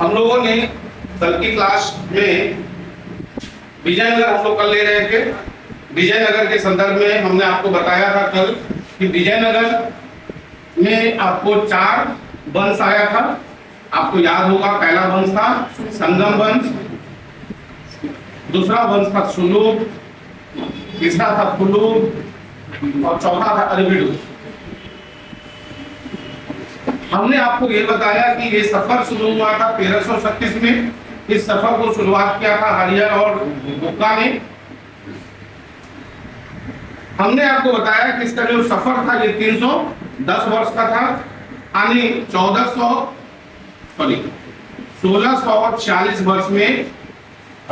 हम लोगों ने कल की क्लास में विजयनगर हम लोग कल ले रहे थे। विजयनगर के संदर्भ में हमने आपको बताया था कल कि विजयनगर में आपको 4 वंश आया था। आपको याद होगा, पहला वंश था संगम वंश, दूसरा वंश था सुलूक, तीसरा था कुलूक और चौथा था अरबिडू। हमने आपको ये बताया कि ये सफर शुरू हुआ था 1336 में। इस सफर को शुरुआत किया था हरिहर और बुक्का ने। हमने आपको बताया कि इसका जो सफर था ये 310 वर्ष का था, यानी 1640 वर्ष में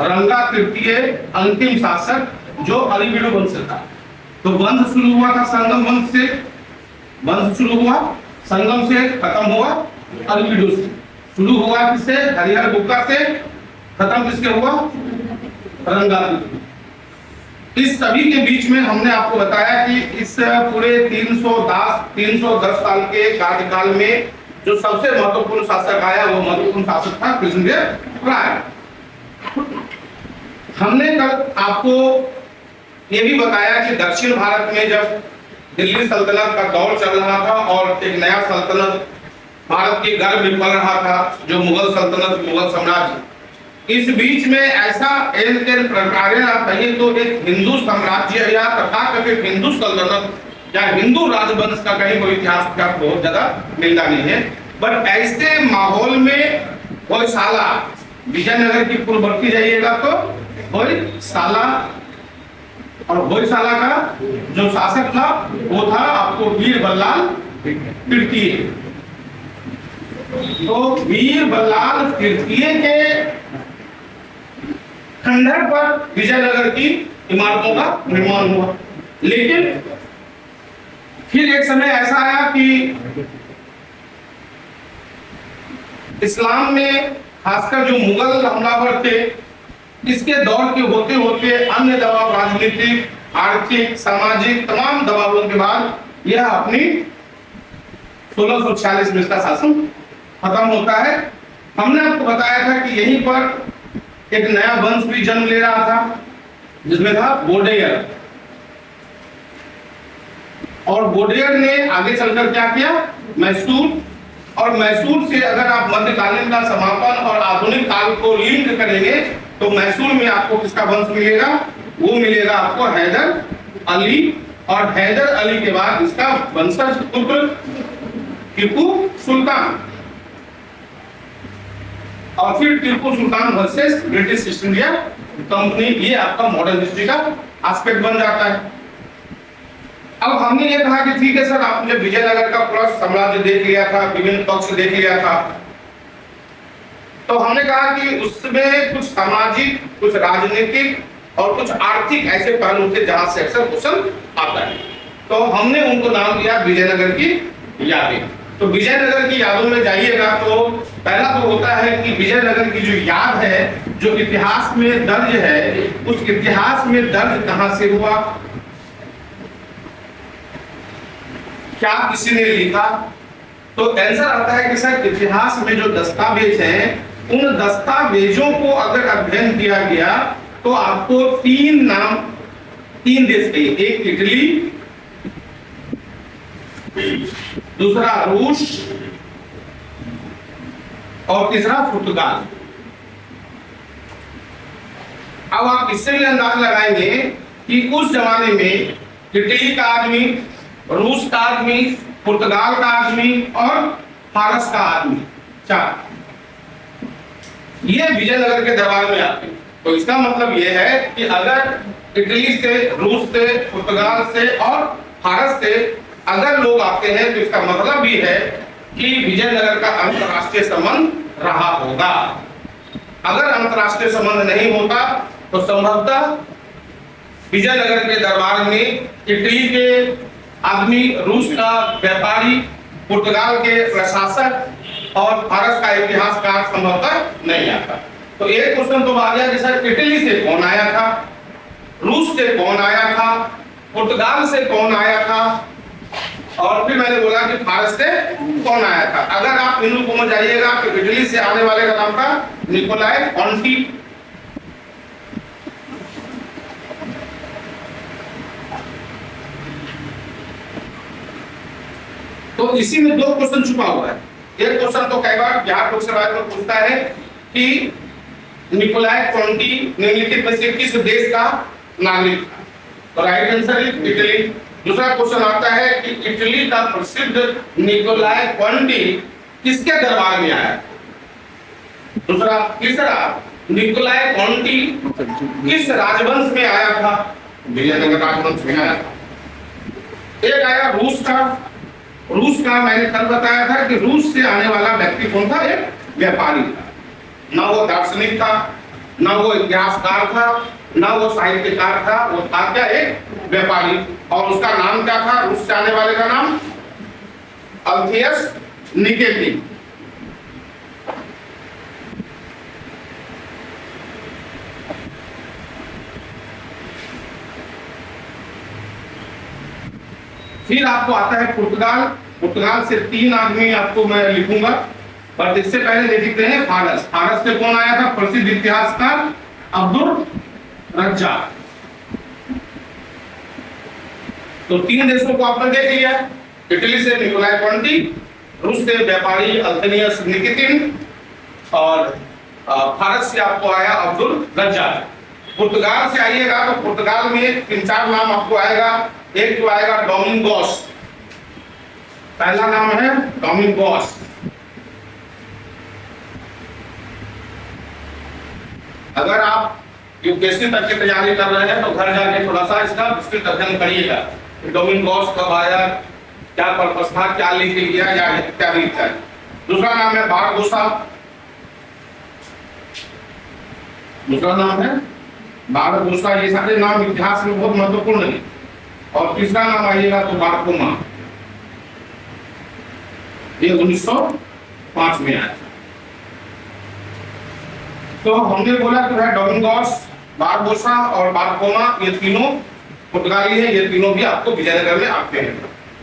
रंगा तृतीय अंतिम शासक जो अरबिडू वंश था। तो वंश शुरू हुआ था संगम वंश से, वंश शुरू हुआ संगम से, खत्म हुआ अरबिडू से। शुरू हुआ किससे? हरिहर बुक्का से, खत्म किसके हुआ? रंगा। इस सभी के बीच में हमने आपको बताया कि इस पूरे 310 साल के कार्यकाल में जो सबसे महत्वपूर्ण शासक आया वो महत्वपूर्ण शासक था कृष्णदेव राय। हमने कल आपको ये भी बताया कि दक्षिण भारत में जब दिल्ली सल्तनत का दौर चल रहा था और एक नया सल्तनत भारत के गर्भ में पल रहा था जो मुगल सल्तनत, मुगल साम्राज्य, इस बीच में ऐसा एक प्रकार कहिए तो एक हिंदू साम्राज्य या तथाकथित हिंदू सल्तनत या हिंदू राजवंश का कहीं कोई इतिहास का बहुत ज्यादा मिलता नहीं है। बट ऐसे माहौल में होयसाला, विजयनगर की पूर्ववर्ती जाइएगा तो होयसाला, और होयसाला का जो शासक था वो था आपको वीर बल्लाल तृतीय। तो वीर बल्लाल तृतीय के खंडहर पर विजयनगर की इमारतों का निर्माण हुआ। लेकिन फिर एक समय ऐसा आया कि इस्लाम में खासकर जो मुगल हमलावर थे, इसके दौर के होते होते अन्य दबाव, राजनीतिक, आर्थिक, सामाजिक तमाम दबावों के बाद यह अपनी 1646 में इसका शासन खत्म होता है। हमने आपको बताया था कि यहीं पर एक नया वंश भी जन्म ले रहा था जिसमें था वोडेयर। और वोडेयर ने आगे चलकर क्या किया? मैसूर, और मैसूर से अगर आप मध्यकालीन का समापन और आधुनिक काल को लिंक करेंगे तो मैसूर में आपको किसका वंश मिलेगा? वो मिलेगा आपको हैदर अली, और हैदर अली के बाद इसका वंशज पुत्र टीपू सुल्तान, और फिर Tipu Sultan versus British East India company. ये आपका मॉडर्न हिस्ट्री का एस्पेक्ट बन जाता है। अब हमने ये कहा कि ठीक है सर, आपने विजयनगर का पूरा साम्राज्य देख लिया था, विभिन्न पक्ष देख लिया था, तो हमने कहा कि उसमें कुछ सामाजिक, कुछ राजनीतिक और कुछ आर्थिक ऐसे पहलू थे जहां से अक्सर क्वेश्चन आता है। तो हमने उनको नाम दिया विजयनगर की यादें। तो विजयनगर की यादों में जाइएगा तो पहला तो होता है कि विजयनगर की जो याद है, जो इतिहास में दर्ज है, उस इतिहास में दर्ज कहां से हुआ, क्या किसी ने लिखा। तो आंसर आता है कि सर इतिहास में जो दस्तावेज हैं, उन दस्तावेजों को अगर अध्ययन किया गया तो आपको 3 नाम, 3 देश के, एक इटली, दूसरा रूस और तीसरा पुर्तगाल। अब आप इससे भी अंदाजा लगाएंगे कि उस जमाने में इटली का आदमी, रूस का आदमी, पुर्तगाल का आदमी और फारस का आदमी, 4 ये विजयनगर के दरबार में आते हैं। तो इसका मतलब यह है कि अगर इटली से, रूस से, पुर्तगाल से और फारस से अगर लोग आते हैं तो इसका मतलब भी है कि विजयनगर का अंतरराष्ट्रीय संबंध रहा होगा। अगर अंतरराष्ट्रीय संबंध नहीं होता तो संभवतः विजयनगर के दरबार में इटली के आदमी, रूस का व्यापारी, पुर्तगाल के प्रशासक और फारस का इतिहासकार संभवतः नहीं आता। तो एक क्वेश्चन तो आ गया कि सर इटली से कौन आया था, रूस से कौन आया था, पुर्तगाल से कौन आया था, और फिर मैंने बोला कि फारस से कौन आया था। अगर आप हिंदू को में जाइएगा तो इटली से आने वाले का नाम था निकोलाई कॉन्टी। तो इसी में दो क्वेश्चन छुपा हुआ है। एक क्वेश्चन तो कई बार बिहार लोक सेवा आयोग पूछता है कि निकोलाई कॉन्टी निम्नलिखित में से किस देश का नागरिक था, तो राइट आंसर इज इटली। दूसरा क्वेश्चन आता है कि इटली का प्रसिद्ध निकोलाई कॉन्टी किसके दरबार में आया। दूसरा तीसरा, निकोलाई कॉन्टी किस राजवंश में आया था, विजयनगर राजवंश में आया था। एक आया रूस का। रूस का मैंने कल बताया था कि रूस से आने वाला व्यक्ति कौन था, एक व्यापारी था। ना वो दार्शनिक था, ना वो इतिहासकार था, ना वो साहित्यकार था, वो था क्या, एक व्यापारी। और उसका नाम क्या था, रूस से आने वाले का नाम अल्थियस निकेटिन। फिर आपको आता है पुर्तगाल। पुर्तगाल से 3 आदमी आपको मैं लिखूंगा, पर इससे पहले लिखते हैं फारस। फारस से कौन आया था, प्रसिद्ध इतिहासकार अब्दुल रज्जाक। तो 3 देशों को आपने देख लिया, इटली से निकोलाई कॉन्टी, रूस से व्यापारी अल्थेनियस निकितिन, और फारस से आपको आया अब्दुल रज्जाक। पुर्तगाल से आइएगा तो पुर्तगाल में 3-4 नाम आपको आएगा। एक जो आएगा डोमिंगोस, पहला नाम है डोमिंगोस। अगर आप यूपीएससी तक की तैयारी कर रहे हैं तो घर जाके थोड़ा सा इसका विस्तृत अध्ययन करिएगा। डोमिंगोस कब आया, क्या पर्पस था, क्या लिख लिया या क्या लिखा है। दूसरा नाम है बारबोसा। दूसरा नाम है बारबोसा। ये सारे नाम इतिहास में बहुत महत्वपूर्ण है। और तीसरा नाम आइएगा तो बारकोमा, ये 1905 में आया। तो हमने बोला कि भाई डोमिंगोस, बारबोसा और बारकोमा ये तीनों पुर्तगाली हैं। ये तीनों भी आपको विजयनगर में आते हैं।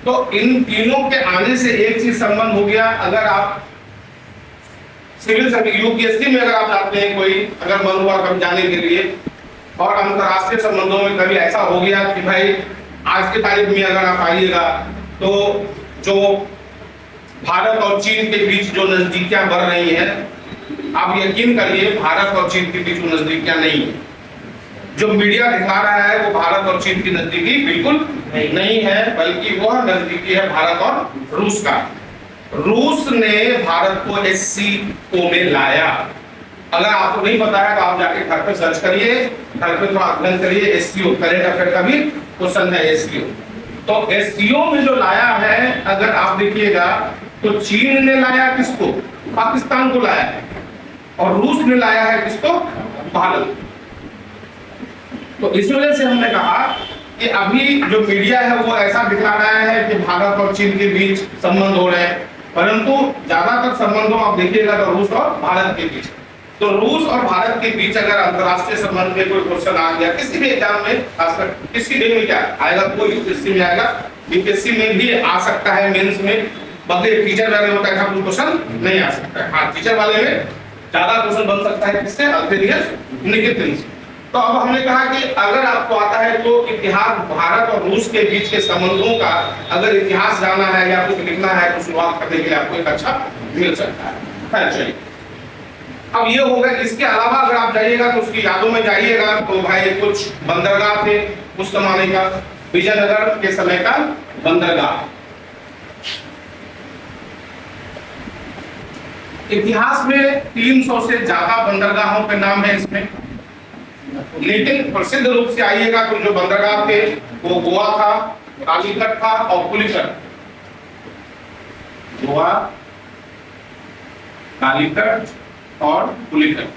तो इन तीनों के आने से एक चीज संबंध हो गया। अगर आप सिविल सर्विस यूपीएससी में अगर आप जाते हैं, कोई अगर मन हुआ कभी जाने के लिए, और अंतरराष्ट्रीय संबंधों में कभी ऐसा हो गया कि भाई आज की तारीख में अगर आप आइएगा तो जो भारत और चीन के बीच जो नजदीकियां बढ़ रही हैं, आप यकीन करिए भारत और चीन के बीच वो नजदीकियां नहीं है। जो मीडिया दिखा रहा है वो भारत और चीन की नजदीकी बिल्कुल नहीं है, बल्कि वह नजदीकी है भारत और रूस का। रूस ने भारत को एससीओ में लाया। अगर आपको नहीं पता है तो आप जाके घर पे सर्च करिए, घर पे थोड़ा अध्ययन करिए। एससीओ करेंट अफेयर का भी क्वेश्चन है एससीओ। तो एससीओ में जो लाया है, अगर आप देखिएगा तो चीन ने लाया किसको, पाकिस्तान को लाया है, और रूस ने लाया है किसको, भारत। तो इस वजह से हमने कहा कि अभी जो मीडिया है वो ऐसा दिखा रहा है कि भारत और चीन के बीच संबंध हो रहे हैं, परंतु ज्यादातर संबंधों आप देखिएगा तो रूस और भारत के बीच। तो रूस और भारत के बीच अगर अंतरराष्ट्रीय संबंध में कोई क्वेश्चन आ गया किसी भी एग्जाम में, खासकर किसी डे में क्या आएगा, कोई यूपीएससी में आएगा, बीपीएससी में भी आ सकता है, मेंस में, बल्कि टीचर वाले में होता है क्वेश्चन नहीं आ सकता है। हाँ, टीचर वाले में ज्यादा क्वेश्चन बन सकता है किससे, अल्थेनियस निकेटिन से। तो अब हमने कहा कि अगर आपको आता है तो इतिहास भारत और रूस के बीच के संबंधों का अगर इतिहास जानना है या कुछ लिखना है तो शुरुआत करने के लिए आपको एक अच्छा मिल सकता है। चलिए, अब ये होगा। इसके अलावा अगर आप जाइएगा तो उसकी यादों में जाइएगा तो भाई कुछ बंदरगाह थे उस जमाने का, विजयनगर के समय का बंदरगाह। इतिहास में 300 से ज्यादा बंदरगाहों के नाम है इसमें, लेकिन प्रसिद्ध रूप से आइएगा तो जो बंदरगाह थे वो गोवा था, कालीकट था और पुलिकट। गोवा, कालीकट और पुलिकट।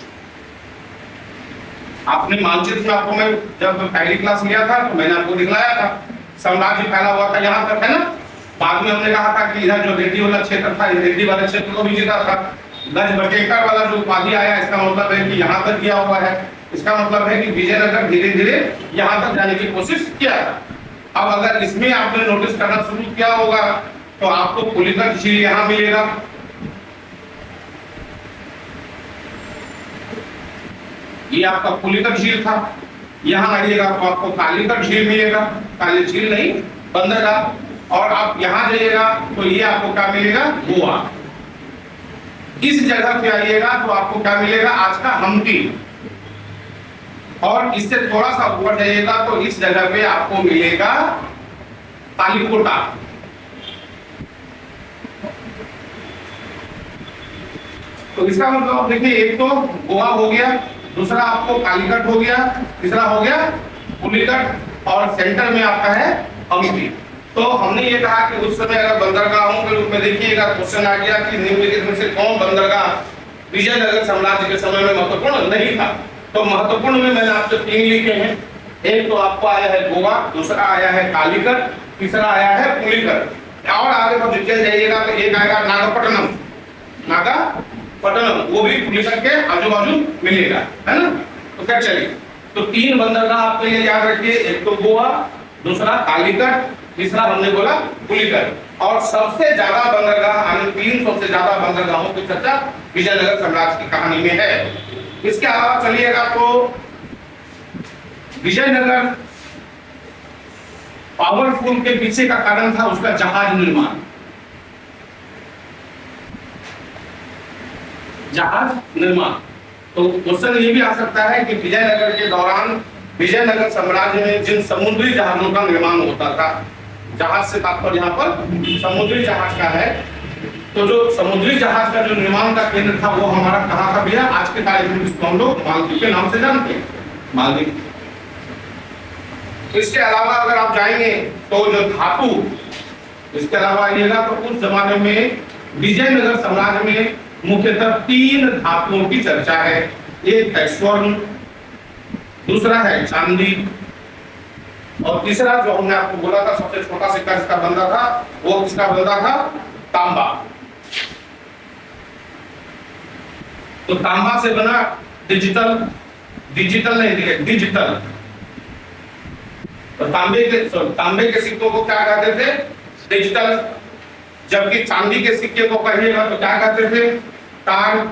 आपने मानचित्र में आपको मैं जब पहली क्लास लिया था तो मैंने आपको दिखलाया था, साम्राज्य फैला हुआ था यहाँ तक, है ना। बाद में हमने कहा था कि इधर जो रेड्डी वाला क्षेत्र था, रेड्डी वाले क्षेत्र को भी जीता था। गज बटेकर वाला जो उपाधि आया, इसका मतलब है कि यहाँ तक गया हुआ है। इसका मतलब है कि विजयनगर धीरे धीरे यहाँ तक जाने की कोशिश किया था। अब अगर इसमें आपने नोटिस करना शुरू किया होगा तो आपको पुलिकट झील यहां मिलेगा, ये आपका पुलिकट झील था। यहां आइएगा तो आपको कालीकट झील मिलेगा, काली झील नहीं बंदरगाह। और आप यहां जाइएगा तो ये आपको क्या मिलेगा, गोवा। इस जगह पे आइएगा तो आपको क्या मिलेगा, आज का हम्पी। और इससे थोड़ा सा ऊपर जाइएगा तो इस जगह पे आपको मिलेगा तालिकोटा। तो इसका मतलब देखिए, एक तो गोवा हो गया, दूसरा आपको कालीकट हो गया, तीसरा हो गया पुलिकट, और सेंटर में आपका है हम्पी। तो हमने ये कहा कि उस समय अगर बंदरगाहों के रूप में देखिएगा, क्वेश्चन आ गया कि निम्नलिखित में से कौन बंदरगाह विजयनगर साम्राज्य के समय में महत्वपूर्ण नहीं था। तो महत्वपूर्ण में मैंने आपसे 3 लिखे हैं। एक तो आपको आया है गोवा, दूसरा आया है कालीकट, तीसरा आया है पुलिकट। और आगे आप डिटेल जाइएगा तो एक आएगा नागपट्टनम, नागपट्टनम, वो भी पुलिकट के आजू बाजू मिलेगा, है ना। तो क्या चलिए, तो 3 बंदरगाह आपके लिए याद रखिए, एक तो गोवा, दूसरा कालीकट, तीसरा हमने बोला पुलिकट। और सबसे ज्यादा बंदरगाह, 300 से ज्यादा बंदरगाहों की चर्चा विजयनगर साम्राज्य की कहानी में है। इसके अलावा चलिएगा तो विजयनगर पावरफुल के पीछे का कारण था उसका जहाज निर्माण। जहाज निर्माण, तो क्वेश्चन ये भी आ सकता है कि विजयनगर के दौरान विजयनगर साम्राज्य में जिन समुद्री जहाजों का निर्माण होता था, जहाज से तात्पर्य यहाँ पर समुद्री जहाज का है, तो जो समुद्री जहाज का जो निर्माण का केंद्र था वो हमारा कहाँ था भैया, आज के तारीख में इसको हम लोग मालदीव के नाम से जानते हैं, मालदीव। इसके अलावा अगर आप जाएंगे तो जो धातु, इसके अलावा आइएगा तो उस जमाने में विजयनगर साम्राज्य में मुख्यतः 3 धातुओं की चर्चा है। एक है स्वर्ण, दूसरा है चांदी, और तीसरा जो हमने आपको बोला था सबसे छोटा सिक्का जिसका बनता था वो किसका बनता था, तांबा। तो तांबा से बना डिजिटल नहीं, डिजिटल। तो तांबे के सिक्कों को क्या कहते थे, डिजिटल। जबकि चांदी के सिक्के को कहिएगा तो क्या कहते थे, तार।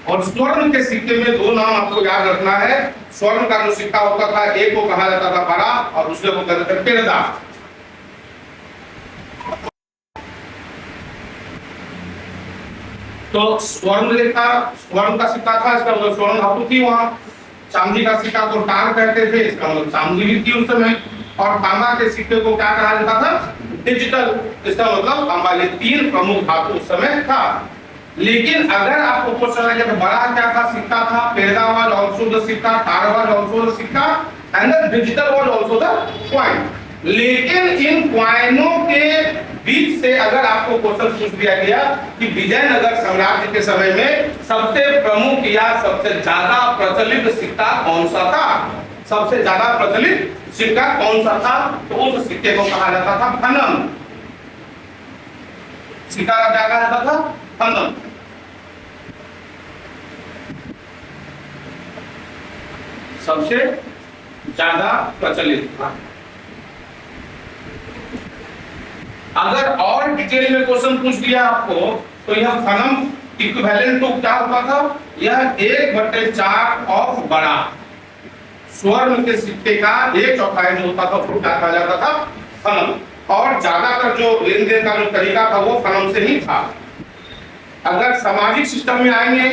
और स्वर्ण के सिक्के में 2 नाम आपको याद रखना है। स्वर्ण का जो सिक्का होता था, एक को कहा जाता था बड़ा और दूसरे को कहते थे पेड़दा। तो स्वर्ण का सिक्का था, इसका मतलब स्वर्ण धातु थी वहां। चांदी का सिक्का को टार कहते थे, इसका मतलब चांदी भी थी उस समय। और तांबा के सिक्के को क्या कहा जाता था, डिजिटल, इसका मतलब तांबा। ये 3 प्रमुख धातु उस समय था। लेकिन अगर आपको क्वेश्चन आ गया तो बड़ा क्या था, सिक्का था, पेड़दा वाज आल्सो द सिक्का, टार वाज आल्सो द सिक्का, and the digital was also the coin. लेकिन इन कॉइनों के बीच से अगर आपको क्वेश्चन पूछ दिया गया कि विजयनगर साम्राज्य के समय में सबसे प्रमुख या सबसे ज्यादा प्रचलित सिक्का कौन सा था, सबसे ज्यादा प्रचलित सिक्का कौन सा था, तो उस सिक्के को कहा जाता था फनम। सिक्का का क्या कहा जाता था, फनम। सबसे ज्यादा प्रचलित था। अगर और डिटेल में क्वेश्चन पूछ दिया आपको तो यह फनम इक्विवेलेंट टू क्या होता था, यह 1/4 ऑफ बड़ा। स्वर्ण के सिक्के का 1/4 जो होता था उसको क्या कहा जाता था, फनम। और ज्यादातर जो लेन देन का जो तरीका था वो फनम से ही था। अगर सामाजिक सिस्टम में आएंगे,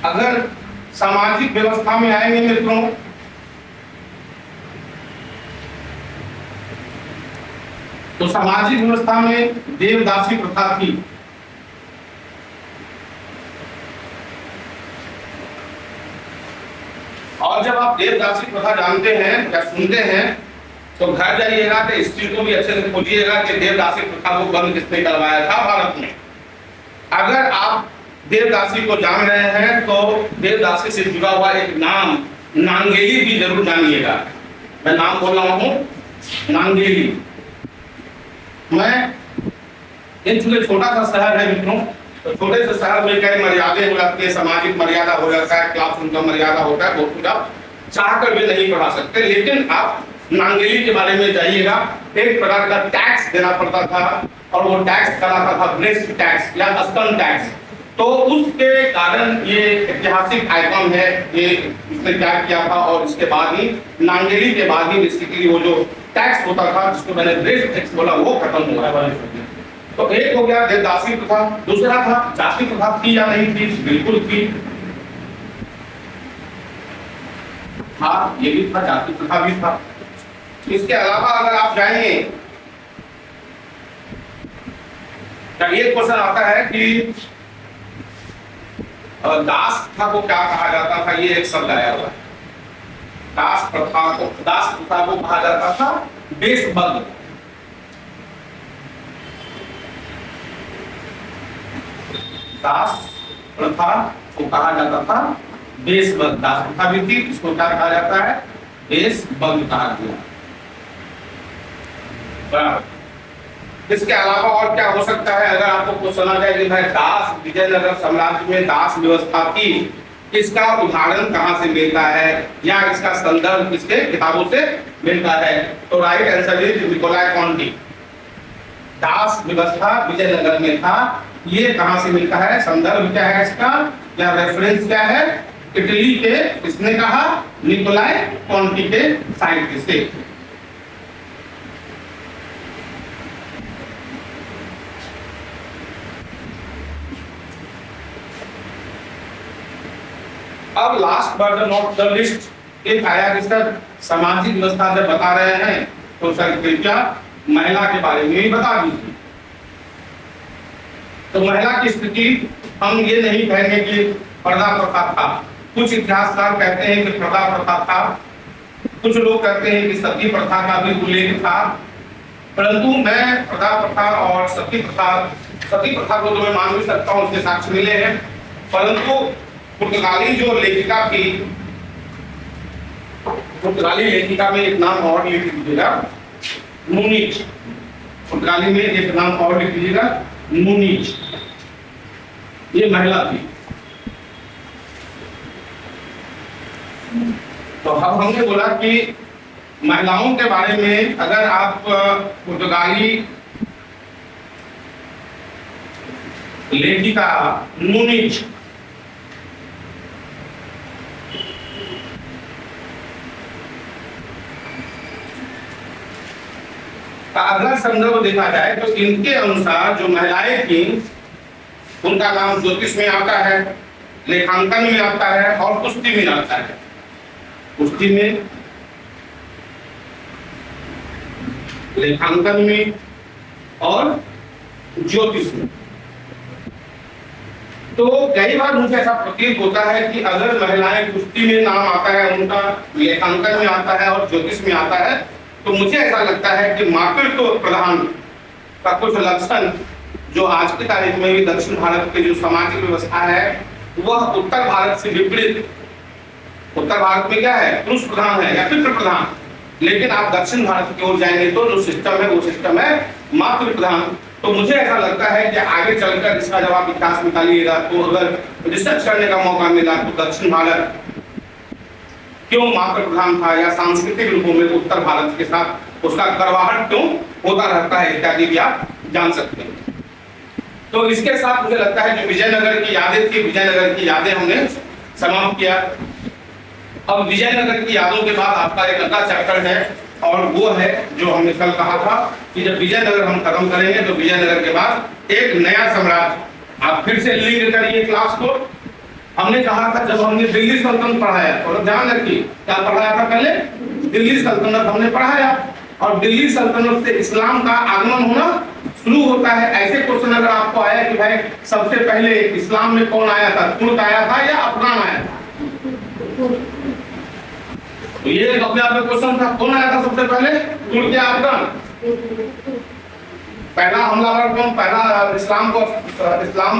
अगर सामाजिक व्यवस्था में आएंगे मित्रों, तो सामाजिक व्यवस्था में देवदासी प्रथा थी। और जब आप देवदासी प्रथा जानते हैं या सुनते हैं तो घर जाइएगा तो इस चीज को भी अच्छे से खोजिएगा कि देवदासी प्रथा को बंद किसने करवाया था भारत में। अगर आप देवदासी को जान रहे हैं तो देवदासी से जुड़ा हुआ एक नाम नांगेली भी जरूर जानिएगा। मैं नाम बोल रहा हूं, नांगेली। मैं इन चूंकि छोटा सा शहर है मित्रों, तो छोटे से शहर में कई मर्यादाएं हो जाती है, सामाजिक मर्यादा हो जाता है, क्लासरूम का मर्यादा होता है, बहुत कुछ आप चाह कर भी नहीं पढ़ा सकते। लेकिन आप नांगेली के बारे में जाइएगा, एक प्रकार का टैक्स देना पड़ता था और वो टैक्स कहलाता था ब्रेस्ट टैक्स या स्तन टैक्स। तो उसके कारण ये ऐतिहासिक आइकन है, ये इसने क्या किया था। और इसके बाद ही नांगेली के बाद ही बेसिकली वो जो टैक्स होता था जिसको मैंने ब्रेस्ट टैक्स बोला वो खत्म हुआ है। तो एक हो गया देवदासी प्रथा, दूसरा था जाति प्रथा थी या नहीं थी? बिल्कुल थी। हाँ, ये भी था, जाति प्रथा भी था। इसके अलावा अगर आप जाएंगे, एक क्वेश्चन आता है कि दास प्रथा को क्या कहा जाता था? ये एक शब्द आया हुआ है, दास प्रथा को कहा जाता था देशबद्ध। दास प्रथा को कहा जाता था देशबद्ध। दास प्रथा भी थी, इसको क्या कहा जाता है? देशबद्ध कहा गया। इसके अलावा और क्या हो सकता है? अगर आपको क्वेश्चन आ जाए कि भाई दास विजयनगर साम्राज्य में दास व्यवस्था थी, इसका उदाहरण कहां से मिलता है या इसका संदर्भ किसके किताबों से मिलता है? तो राइट आंसर इज निकोलाई कॉन्टी। दास व्यवस्था विजयनगर में था, ये कहां से मिलता है? संदर्भ क्या है इसका या रेफरेंस क्या है? इटली के किसने कहा? निकोलाई कॉन्टी के साहित्य से। अब last but not the list एक आया कि सर सामाजिक व्यवस्था जब बता रहे हैं तो सर कृपया महिला के बारे में भी बता दीजिए। तो महिला की स्थिति हम ये नहीं कहेंगे कि पर्दा प्रथा था। कुछ इतिहासकार कहते हैं कि पर्दा प्रथा था, कुछ लोग कहते हैं कि सती प्रथा का भी उल्लेख था। परंतु मैं पर्दा प्रथा और सती प्रथा को तो मैं मान भी सकता हूँ, उसके साक्ष्य मिले हैं। परंतु पुर्तगाली जो लेखिका थी, पुर्तगाली लेखिका में एक नाम और लिख लीजिएगा, मुनिच। पुर्तगाली में एक नाम और लिख लीजिएगा, मुनिच। ये महिला थी। तो अब हमने बोला कि महिलाओं के बारे में अगर आप पुर्तगाली लेखिका मुनिच का अगर संदर्भ देखा जाए तो इनके अनुसार जो महिलाएं थी उनका नाम ज्योतिष में आता है, लेखांकन में आता है और कुश्ती में आता है। कुश्ती में, लेखांकन में और ज्योतिष में। तो कई बार मुझे ऐसा प्रतीत होता है कि अगर महिलाएं कुश्ती में नाम आता है उनका, लेखांकन में आता है और ज्योतिष में आता है, तो मुझे ऐसा लगता है कि मातृत्व प्रधान का कुछ लक्षण जो आज की तारीख में भी दक्षिण भारत की जो सामाजिक व्यवस्था है वह उत्तर भारत से विपरीत। उत्तर भारत में क्या है? पुरुष प्रधान है या पितृ प्रधान। लेकिन आप दक्षिण भारत की ओर जाएंगे तो जो सिस्टम है वो सिस्टम है मातृ प्रधान। तो मुझे ऐसा लगता है कि आगे चलकर इसका जब आप इतिहास निकालिएगा तो अगर रिसर्च करने का मौका मिला तो दक्षिण भारत क्यों मातृ प्रधान था या सांस्कृतिक रूपों में उत्तर भारत के साथ उसका करवाहट क्यों होता रहता है इत्यादि भी आप जान सकते हैं। तो इसके साथ मुझे लगता है जो विजयनगर की यादें थी, विजयनगर की यादें हमने समाप्त किया। अब विजयनगर की यादों के बाद आपका एक अगला चैप्टर है और वो है जो हमने कल कहा था कि जब विजयनगर हम खत्म करेंगे तो विजयनगर के बाद एक नया साम्राज्य। आप फिर से लिंक करिए क्लास को। हमने कहा था जब हमने दिल्ली सल्तनत पढ़ाया, और ध्यान रखिए क्या पढ़ाया था पहले? दिल्ली सल्तनत हमने पढ़ाया और दिल्ली सल्तनत से इस्लाम का आगमन होना शुरू होता है। ऐसे क्वेश्चन अगर आपको आया कि भाई सबसे पहले इस्लाम में कौन आया था, तुर्क आया था या अफगान आया था? तो ये अपने आप में क्वेश्चन था, कौन आया था सबसे पहले, तुर्क या अफगान? पहला हमलावर कौन? पहला इस्लाम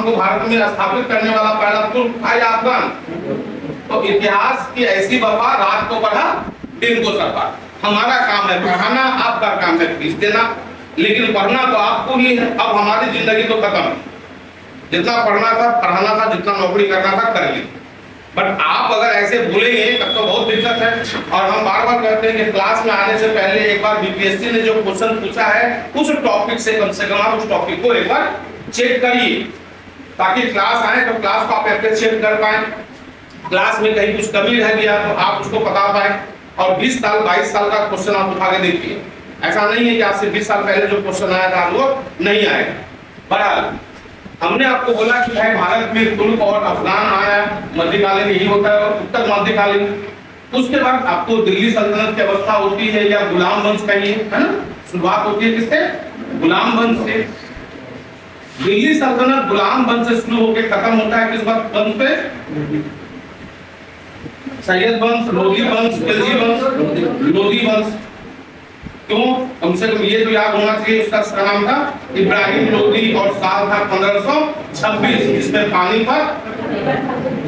को भारत में स्थापित करने वाला पहला तुर्क था या अफगान? तो इतिहास की ऐसी वफा, रात को पढ़ा दिन को सफा। हमारा काम है पढ़ाना, आपका काम है फीस देना, लेकिन पढ़ना तो आपको ही है। अब हमारी जिंदगी तो खत्म है, जितना पढ़ना था पढ़ाना था, जितना नौकरी करना था कर ली। बट आप अगर ऐसे बोलेंगे तब तो बहुत दिक्कत है। और हम बार बार कहते हैं कि क्लास में आने से पहले एक बार बीपीएससी ने जो क्वेश्चन पूछा है उस टॉपिक से कम से कम आप उस टॉपिक को एक बार चेक करिए, ताकि क्लास आए तो क्लास को आप अप्रिशिएट कर पाए, क्लास में कहीं कुछ कमी रह गया तो आप उसको बता पाए। और 20 साल 22 साल का क्वेश्चन आप उठा के देखिए, ऐसा नहीं है कि आज से 20 साल पहले जो क्वेश्चन आया था वो नहीं आएगा। बहरहाल हमने आपको बोला कि भाई भारत में तुर्क और अफगान आया, मध्यकालीन यही होता है, और उत्तर मध्यकालीन। उसके बाद आपको दिल्ली सल्तनत की अवस्था होती है, या गुलाम वंश कहिए, है ना। शुरुआत होती है किससे? गुलाम वंश से। दिल्ली सल्तनत गुलाम वंश से शुरू होकर खत्म होता है किस वंश पे? सैयद वंश, लोधी वंश, खिलजी वंश, लोधी वंश। क्यों? कम से कम ये तो याद होना चाहिए, उसका नाम था इब्राहिम लोधी और साल था 1526, जिसमें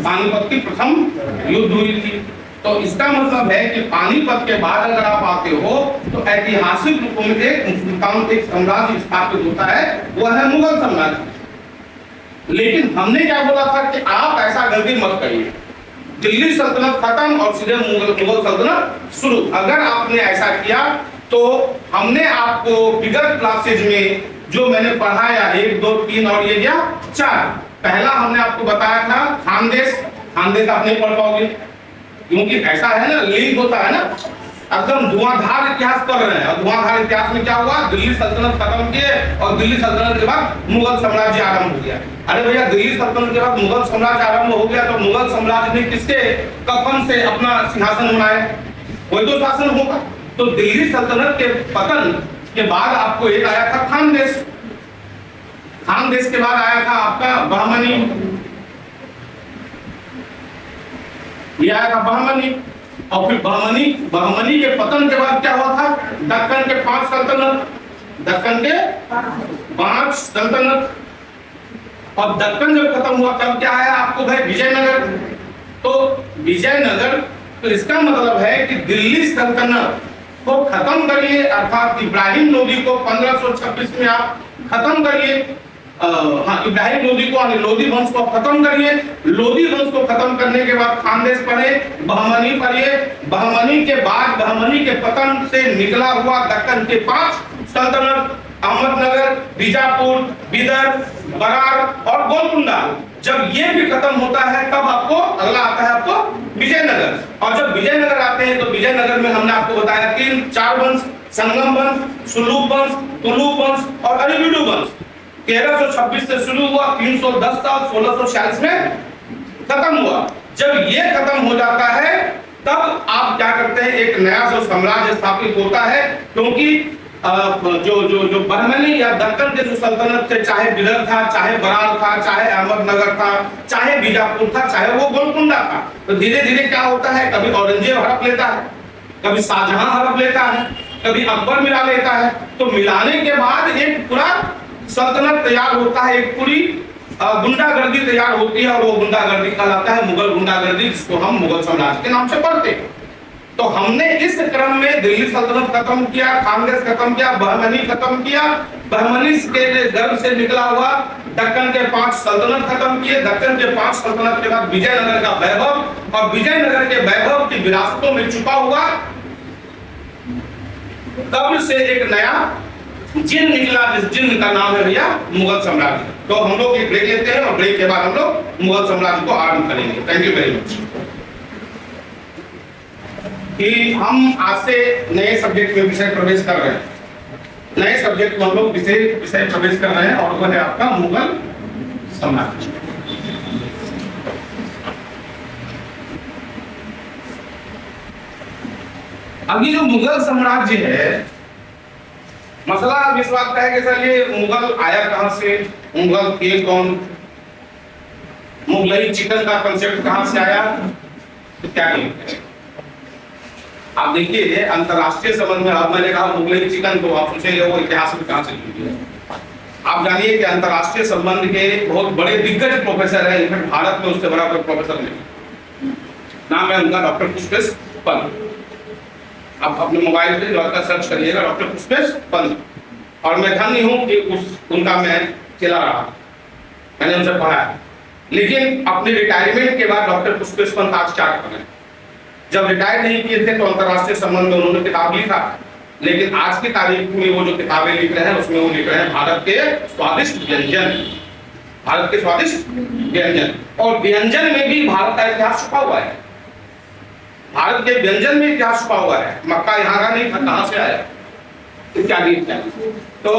पानीपत की प्रथम युद्ध हुई थी। तो इसका मतलब है कि पानीपत के बाद अगर आप आते हो तो ऐतिहासिक रूप में एक साम्राज्य स्थापित होता है, वह है मुगल साम्राज्य। लेकिन हमने क्या बोला था कि आप ऐसा गलती मत करिए, दिल्ली सल्तनत खत्म और सीधे मुगल सल्तनत शुरू। अगर आपने ऐसा किया तो हमने आपको विगत क्लासेज में जो मैंने पढ़ाया 1 2 3 और ये क्या 4, पहला हमने आपको बताया था खानदेश। खानदेश आप नहीं पढ़ पाओगे क्योंकि ऐसा है ना, लिंक होता है ना, एकदम धुआंधार इतिहास कर रहे हैं। और धुआंधार इतिहास में क्या हुआ? दिल्ली सल्तनत खत्म किए और दिल्ली सल्तनत के बाद मुगल साम्राज्य आरंभ हो गया। अरे भैया, दिल्ली सल्तनत के बाद मुगल साम्राज्य आरंभ हो गया तो मुगल साम्राज्य ने किसके कफन से अपना सिंहासन बनाया? कोई तो शासन होगा। तो दिल्ली सल्तनत के पतन के बाद आपको एक आया था खानदेश। खानदेश के बाद आया था आपका बहमनी, ये आया था बहमनी। और फिर बहमनी के पतन के बाद क्या हुआ था? दक्कन के 5 सल्तनत, दक्कन के 5 सल्तनत। और दक्कन जब खत्म हुआ तब क्या आया आपको भाई? विजयनगर। तो विजयनगर, तो इसका मतलब है कि दिल्ली सल्तनत को खत्म करिए, अर्थात इब्राहिम लोदी को 1526 में आप खत्म करिए। इब्राहिम लोदी को, लोधी वंश को खत्म करिए। लोधी वंश को खत्म करने के बाद खानदेश पढ़े, बहमनी पढ़िए। बहमनी के बाद बहमनी के पतन से निकला हुआ दक्कन के 5 सल्तनत, अहमदनगर, बीजापुर, बिदर, बरार और गोलकुंडा। जब ये भी खत्म होता है तब आपको अगला आता है आपको विजयनगर। और जब विजयनगर आते हैं तो विजयनगर में हमने आपको बताया 3-4 वंश, संगम वंश, सुलूक वंश, तुलुक वंश और अलीबिडु वंश। 1326 से शुरू हुआ, 310 साल 1646 में खत्म हुआ। जब ये खत्म हो जाता है तब आप क्या करते हैं? एक नया जो साम्राज्य स्थापित होता है, क्योंकि जो बहमनी या दक्कन के जो सल्तनत थे, चाहे बिदर था, चाहे बरार था, चाहे अहमदनगर था, चाहे बीजापुर था, चाहे वो गोलकुंडा था, तो धीरे धीरे क्या होता है? कभी औरंगजेब हड़प लेता है, कभी शाहजहां हड़प लेता है, कभी अकबर मिला लेता है। तो मिलाने के बाद एक पूरा सल्तनत तैयार होता है, एक पूरी गुंडागर्दी तैयार होती है, और वो गुंडागर्दी कहलाता है मुगल गुंडागर्दी, जिसको हम मुगल साम्राज्य के नाम से पढ़ते हैं। तो हमने इस क्रम में दिल्ली सल्तनत खत्म किया, खानदेश खत्म किया, बहमनी खत्म किया, बहमनी के गर्भ से निकला हुआ दक्कन के 5 सल्तनत खत्म किए, दक्कन के 5 सल्तनत के बाद विजयनगर का वैभव, और विजयनगर के वैभव की विरासतों में छुपा हुआ तब से एक नया जिन निकला, जिस जिन का नाम है भैया मुगल साम्राज्य। तो हम लोग एक ब्रेक लेते हैं और ब्रेक के बाद हम लोग मुगल साम्राज्य को आरंभ करेंगे। Thank you very much. कि हम आज से नए सब्जेक्ट में विषय प्रवेश कर रहे हैं, नए सब्जेक्ट में हम लोग विषय प्रवेश कर रहे हैं, और वह है आपका मुगल साम्राज्य। अभी जो मुगल साम्राज्य है, मसला अब इस बात का है कि सर ये मुगल आया कहां से, मुगल थे कौन, मुगलई चिकन का कंसेप्ट कहां से आया, तो क्या कहेंगे आप? देखिए अंतरराष्ट्रीय संबंध में, अब मैंने कहा मुगलई चिकन, तो आप सोचेंगे वो इतिहास में कहां से जुड़ी है। आप जानिए कि अंतरराष्ट्रीय संबंध के बहुत बड़े दिग्गज प्रोफेसर हैं, इनफैक्ट भारत में उससे बड़ा कोई प्रोफेसर नहीं। नाम है उनका डॉक्टर पुष्पेश पंत। आप अपने मोबाइल पे डॉक्टर सर्च करिएगा, डॉक्टर पुष्पेश पंत। और मैं धन्य हूं कि उनका मैं चला रहा। मैंने उनसे पढ़ा है, लेकिन अपने रिटायरमेंट के बाद डॉक्टर पुष्पेश पंत आज क्या कर रहे हैं। जब रिटायर नहीं किए थे तो अंतर्राष्ट्रीय संबंध में उन्होंने किताब लिखा, लेकिन आज की तारीख में वो जो किताबें लिख रहे हैं उसमें वो लिख रहे हैं भारत के स्वादिष्ट व्यंजन, भारत के स्वादिष्ट व्यंजन। और व्यंजन में भी भारत का इतिहास छुपा हुआ है, भारत के व्यंजन में इतिहास छुपा हुआ है। मक्का यहाँ का नहीं था, कहाँ से आया, इत्यादि इत्यादि। तो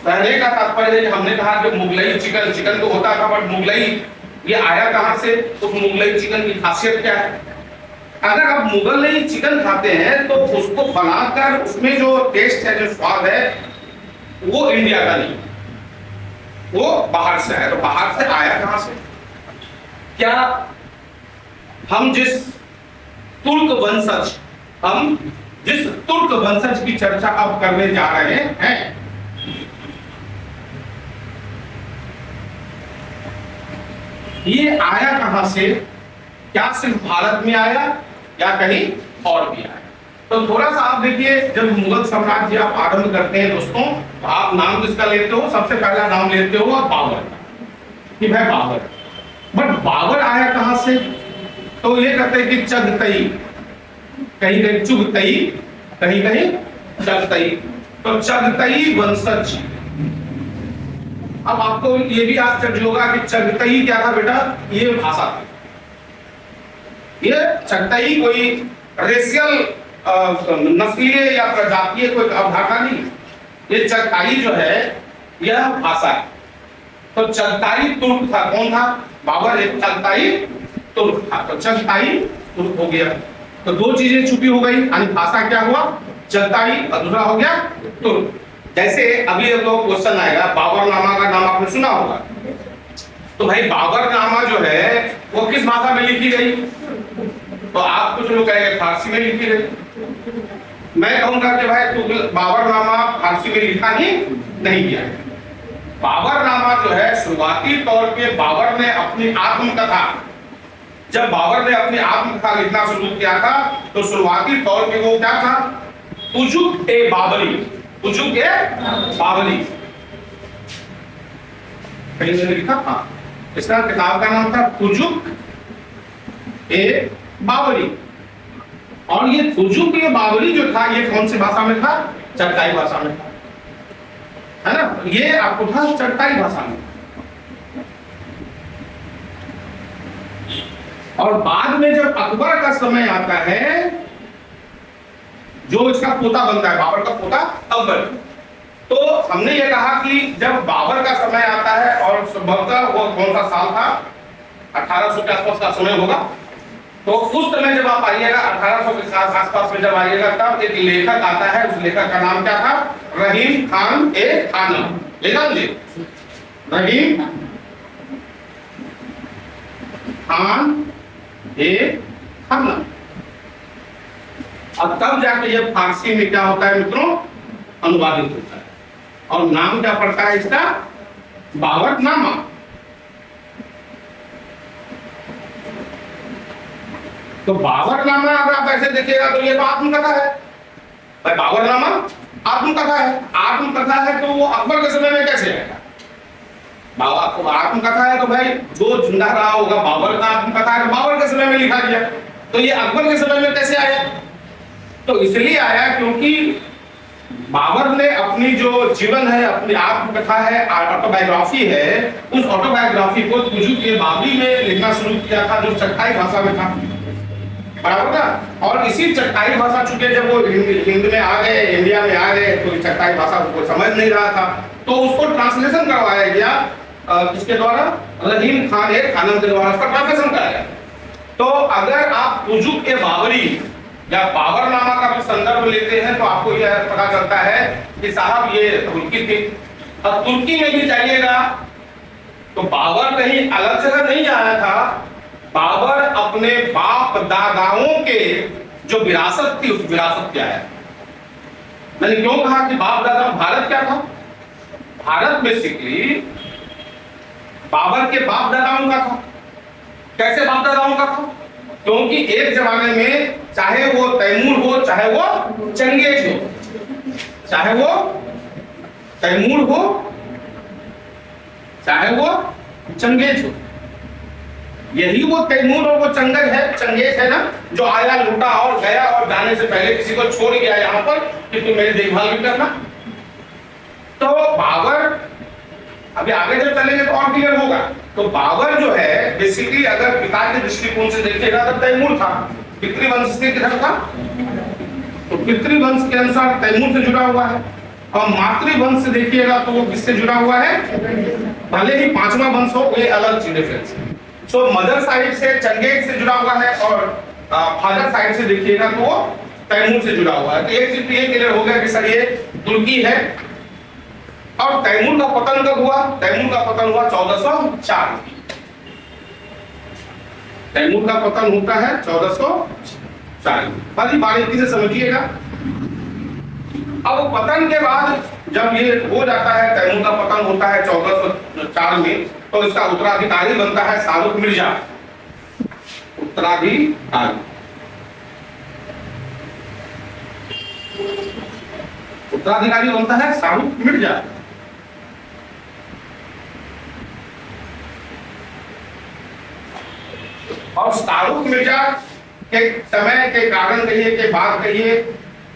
कहने का तात्पर्य है कि हमने कहा कि मुगलई चिकन, चिकन तो होता था बट मुगलई ये आया कहाँ से, उस मुगलई चिकन की खासियत क्या है। अगर आप मुगलई चिकन खाते हैं तो उसको बनाकर उसमें जो टेस्ट है, जो स्वाद है, वो इंडिया का नहीं, वो बाहर से आया। तो बाहर से आया कहां से, क्या हम जिस तुर्क वंशज की चर्चा अब करने जा रहे हैं, ये आया कहां से, क्या सिर्फ भारत में आया या कहीं और भी आया। तो थोड़ा सा आप देखिए, जब मुगल साम्राज्य आप आरंभ करते हैं दोस्तों, तो आप नाम किसका लेते हो, सबसे पहला नाम लेते हो आप बाबर का, कि भाई बाबर। बट बाबर आया कहां से, तो ये कहते हैं कि चगतई, कहीं कहीं चुगतई, कहीं कहीं चगतई, तो चगतई वंशज। अब आपको ये भी आश्चर्य होगा कि चगतई क्या था बेटा, ये भाषा थी। ये चगतई कोई रेशियल नस्लीय या प्रजातीय कोई अवधारणा नहीं, ये चगताई जो है यह भाषा है। तो चगताई तुर्क था, कौन था, बाबर एक चगताई तुर्क था, तो चगताई तुर्क हो गया। तो दो चीजें छुपी हो गई, यानी भाषा क्या हुआ, चगताई, अधूरा हो गया तुर्क। जैसे अभी तो क्वेश्चन आएगा, बाबरनामा का नाम आपने सुना होगा, तो भाई बाबरनामा जो है वो किस भाषा में लिखी गई, तो आप कुछ लोग कहेंगे फारसी में लिखी गई। मैं कहूंगा कि भाई तू बाबरनामा फारसी में लिखा ही नहीं गया। बाबरनामा जो है शुरुआती तौर पे बाबर ने अपनी आत्मकथा, जब बाबर ने अपनी आत्मकथा लिखना शुरू किया था तो शुरुआती तौर पे वो क्या था, तुजुक ए बाबरी, तुजुक ए बाबरी कहीं मैंने लिखा था, इसका किताब का नाम था तुजुक ए बाबरी। और ये तुजुक ए बाबरी जो था ये कौन सी भाषा में था, चगताई भाषा में था, है ना, ये आपको था चगताई भाषा में। और बाद में जब अकबर का समय आता है, जो इसका पोता बनता है, बाबर का पोता अकबर, तो हमने ये कहा कि जब बाबर का समय आता है, और संभवतः वो कौन सा साल था, 1800 के आसपास का समय होगा, तो उस समय जब आप आइएगा 1800 के आसपास में जब आइएगा, तब एक लेखक आता है, उस लेखक का नाम क्या था, रहीम खान ए खानम, लेखक जी रहीम खान ए खानम। अब तब जाके जब फारसी में क्या होता है मित्रों, अनुवादित होता है, और नाम क्या पड़ता है इसका, बाबरनामा। तो बाबरनामा अगर आप ऐसे देखिएगा तो ये तो आत्मकथा है, भाई बाबरनामा आत्मकथा है, आत्मकथा है तो वो अकबर के समय में कैसे आएगा, बाबा को आत्मकथा है तो भाई जो जिंदा रहा होगा, बाबर का आत्मकथा है तो बाबर के समय में लिखा गया, तो ये अकबर के समय में कैसे आया, तो इसलिए आया क्योंकि बाबर ने अपनी जो जीवन है, अपनी आत्मकथा है, ऑटोबायोग्राफी है, उस ऑटोबायोग्राफी को तुजुक ए बाबरी में लिखना शुरू किया था, जो चगताई भाषा में था, बराबर ना। और इसी चगताई भाषा, चूंकि जब वो हिंद में आ गए, इंडिया में आ गए, तो चगताई भाषा को समझ नहीं रहा था, तो उसको ट्रांसलेशन करवाया गया, किसके द्वारा, रहीम खान ए खानम के द्वारा उसका ट्रांसलेशन कराया गया। तो अगर आप तुजुक ए बाबरी या बाबरनामा का भी संदर्भ लेते हैं तो आपको यह पता चलता है कि साहब ये तुर्की थी। अब तुर्की में भी जाइएगा तो बाबर कहीं अलग जगह नहीं आया था, बाबर अपने बाप दादाओं के जो विरासत थी उस विरासत पे आया। मैंने क्यों कहा कि बाप दादा, भारत क्या था, भारत बेसिकली बाबर के बाप दादाओं का था। कैसे बाप दादाओं का था, क्योंकि एक जमाने में चाहे वो तैमूर हो, चाहे वो चंगेज हो, चाहे वो तैमूर हो, चाहे वो चंगेज हो। यही वो तैमूर और वो चंगेज है ना, जो आया लूटा और गया और जाने से पहले किसी को छोड़ गया यहाँ पर कि तुम मेरी देखभाल भी करना। तो बाबर, अभी आगे जब चलेंगे तो और क्लियर होगा। तो बाबर जो है बेसिकली अगर पिता के दृष्टिकोण से देखिएगा तो तैमूर था, पितृवंश से किधर था, तो पितृवंश के अनुसार तैमूर से जुड़ा हुआ है। और मातृवंश से देखिएगा तो वो किससे जुड़ा हुआ है, भले ही पांचवा वंश हो, ये अलग चीज डिफरेंस है। सो मदर साइड से चंगेज से जुड़ा हुआ है और फादर साइड से देखिएगा तो वो तैमूर से जुड़ा हुआ है। तो एक चीज ये क्लियर हो गया कि सर ये तुर्की है। और तैमूर का पतन कब हुआ, तैमूर का पतन हुआ 1404। तैमूर का पतन होता है 1404। बड़ी बारीकी से समझिएगा। अब पतन के बाद जब ये हो जाता है, तैमूर का पतन होता है 1404 में, तो इसका उत्तराधिकारी बनता है शाहरुख मिर्जा। उत्तराधिकारी बनता है शाहरुख मिर्जा। और शाहरुख मिर्जा के समय के कारण कहिए, के बाद कहिए,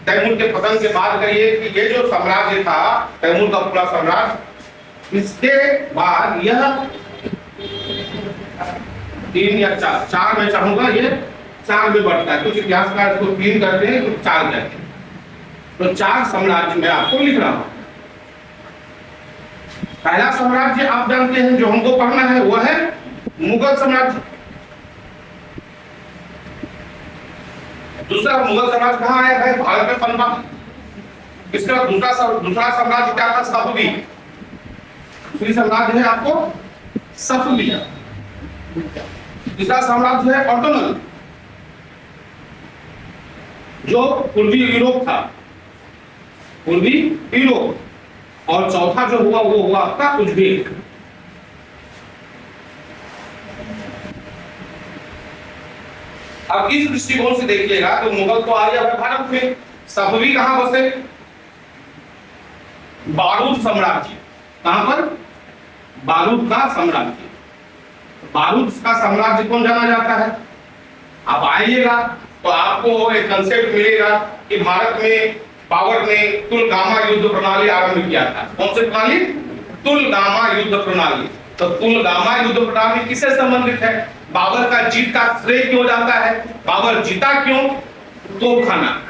तैमूर के पतन के बाद कहिए कि ये जो साम्राज्य था तैमूर का पूरा साम्राज्य, इसके बाद यह 3 या 4 मैं चाहूंगा ये 4 में बढ़ता है। कुछ इतिहासकार इसको 3 करते हैं, कुछ 4 कहते हैं। तो 4 साम्राज्य मैं आपको लिख रहा हूं। पहला साम्राज्य आप जानते हैं जो हमको पढ़ना है, वह है मुगल साम्राज्य। दूसरा मुगल साम्राज्य कहां आया है, भारत में पनपा। इसका दूसरा साम्राज्य क्या था, सफवी। दूसरी साम्राज्य है आपको सफविया। तीसरा साम्राज्य है ऑटोमन, जो पूर्वी यूरोप था, पूर्वी यूरोप। और चौथा जो हुआ वो हुआ आपका उज्बेक। अब इस दृष्टिकोण से देखिएगा तो मुगल तो आ गया भारत में। सफवी कहां बसे, बारूद साम्राज्य। कहां पर, बारूद का साम्राज्य। बारूद का साम्राज्य कौन जाना जाता है, आप आइएगा तो आपको एक कंसेप्ट मिलेगा कि भारत में बाबर ने तुलगामा युद्ध प्रणाली आरंभ किया था। कौन सी प्रणाली, तुलगामा युद्ध प्रणाली। तो तुलगामा युद्ध प्रणाली किससे संबंधित है, बाबर का जीत का श्रेय क्यों जाता है, बाबर जीता क्यों, तोपखाना।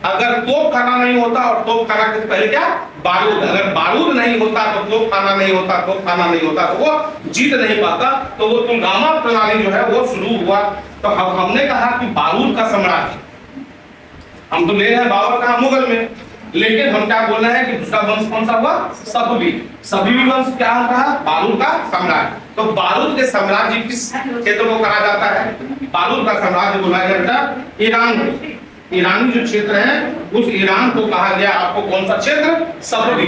अगर तोपखाना नहीं होता, और तोपखाना के पहले क्या, बारूद। अगर बारूद नहीं होता तो तोपखाना नहीं होता, तोपखाना नहीं होता तो वो जीत नहीं पाता। तो वो तुलगामा प्रणाली जो है वो शुरू हुआ। तो अब हमने कहा कि बारूद का साम्राज्य, हम तो ले रहे हैं बाबर कहा, मुगल में, लेकिन हम क्या बोल रहे हैं कि दूसरा वंश कौन सा हुआ, सफवी। सफवी वंश क्या कहा, बारूद का साम्राज्य। तो बारूद के साम्राज्य किस क्षेत्र को कहा जाता है, बारूद का साम्राज्य बोला जाता है ईरान। ईरानी जो क्षेत्र है उस ईरान को कहा गया आपको कौन सा क्षेत्र, सफवी।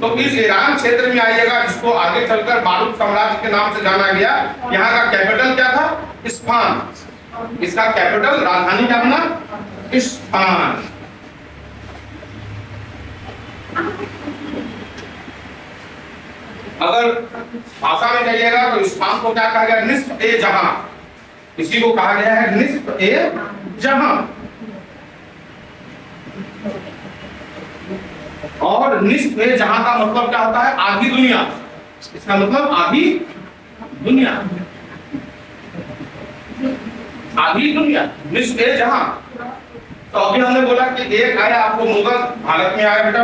तो इस ईरान क्षेत्र में आइएगा, जिसको आगे चलकर बारूद साम्राज्य के नाम से जाना गया। यहाँ का कैपिटल क्या था, इस्फहान। इसका कैपिटल, राजधानी क्या बना, इस्फहान। अगर भाषा में कहिएगा तो इस्फहान को क्या कहा गया, निस्फ ए जहां। इसी को कहा गया है निस्फ ए जहां। और निस्फ ए जहां का मतलब क्या होता है, आधी दुनिया। इसका मतलब आधी दुनिया, आधी दुनिया, निस्फ ए जहां। तो अभी हमने बोला कि एक आया आपको मुगल, भारत में आया बेटा।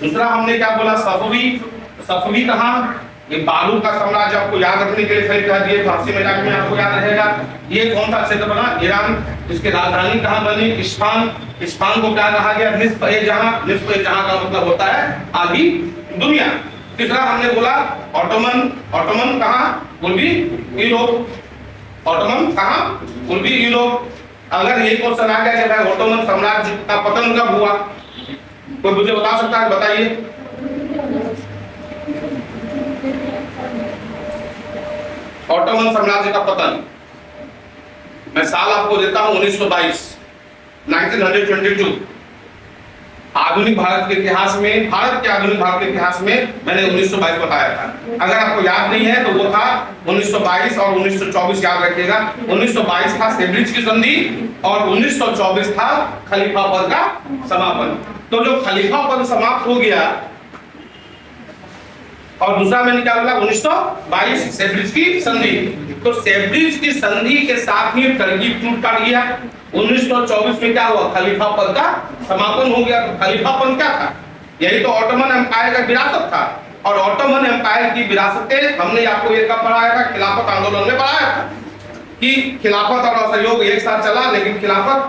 दूसरा हमने क्या बोला, सफवी। सफवी कहां, ये बारूद का साम्राज्य। आपको याद रखने के लिए सही कह दिए, फारसी में जाके आपको याद रहेगा। ये कौन सा क्षेत्र बना, ईरान। इसकी राजधानी कहां बनी, इस्फहान। इस्फहान को क्या कहा गया, निस्फ ए जहां। निस्फ ए जहां का मतलब होता है आधी दुनिया। तीसरा हमने बोला ऑटोमन। ऑटोमन कहां, पूर्वी यूरोप। ऑटोमन कहां, पूर्वी यूरोप। अगर ये क्वेश्चन आ गया कि भाई ऑटोमन साम्राज्य का पतन कब हुआ, कोई मुझे बता सकता है, बताइए। ऑटोमन साम्राज्य का पतन, मैं साल आपको देता हूं 1922, 1922। आधुनिक भारत के इतिहास में, भारत के आधुनिक भारत के इतिहास में मैंने 1922 बताया था। अगर आपको याद नहीं है तो वो था 1922 और 1924 याद रखिएगा। 1922 था सेब्रिज की संधि और 1924 था खलीफा पद का समापन। तो जो खलीफा पद समाप्त हो गया और दूसरा मैंने क्या बोला 1922 सेब्रिज की संधि, तो सेब्रिज की संधि के साथ ही तरकीब टूट पड़ गया। 1924 में क्या हुआ, खलीफा पद का समापन हो गया। तो खलीफा पद क्या था, यही तो ऑटोमन एम्पायर का विरासत था। और ऑटोमन एम्पायर की विरासतें हमने आपको ये कब पढ़ाया था, खिलाफत आंदोलन में पढ़ाया था कि खिलाफत और असहयोग एक साथ चला, लेकिन खिलाफत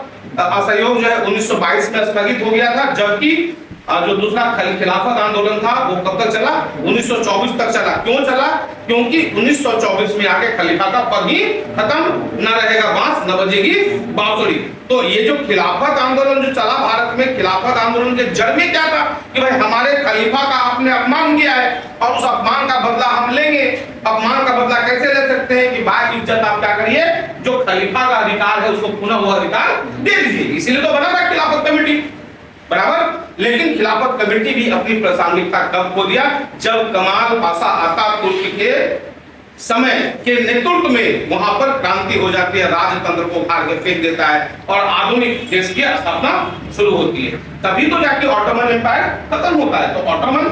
असहयोग जो है 1922 में स्थगित हो गया था, जबकि जो दूसरा खिलाफत आंदोलन था वो कब तक चला, 1924 तक चला। क्यों चला, क्योंकि 1924 में आके खलीफा का पद ही खत्म, न रहेगा बांस न बजेगी बांसुरी। तो ये जो खिलाफत आंदोलन जो चला भारत में, खिलाफत आंदोलन के जड़ में क्या था कि भाई हमारे खलीफा का आपने अपमान किया है और उस अपमान का बदला हम लेंगे। अपमान का बदला कैसे ले सकते हैं कि भाई इज्जत आप क्या करिए, जो खलीफा का अधिकार है उसको पुनः वो अधिकार दे दीजिए। इसीलिए तो बना था खिलाफत कमेटी, बराबर। लेकिन खिलाफत कमेटी भी अपनी प्रासंगिकता कब खो दिया, जब कमाल पाशा अतातुर्क के समय के नेतृत्व में वहां पर क्रांति हो जाती है, राजतंत्र को उखाड़ के फेंक देता है और आधुनिक देश की स्थापना शुरू होती है। तभी तो जाके ऑटोमन एम्पायर खत्म होता है। तो ऑटोमन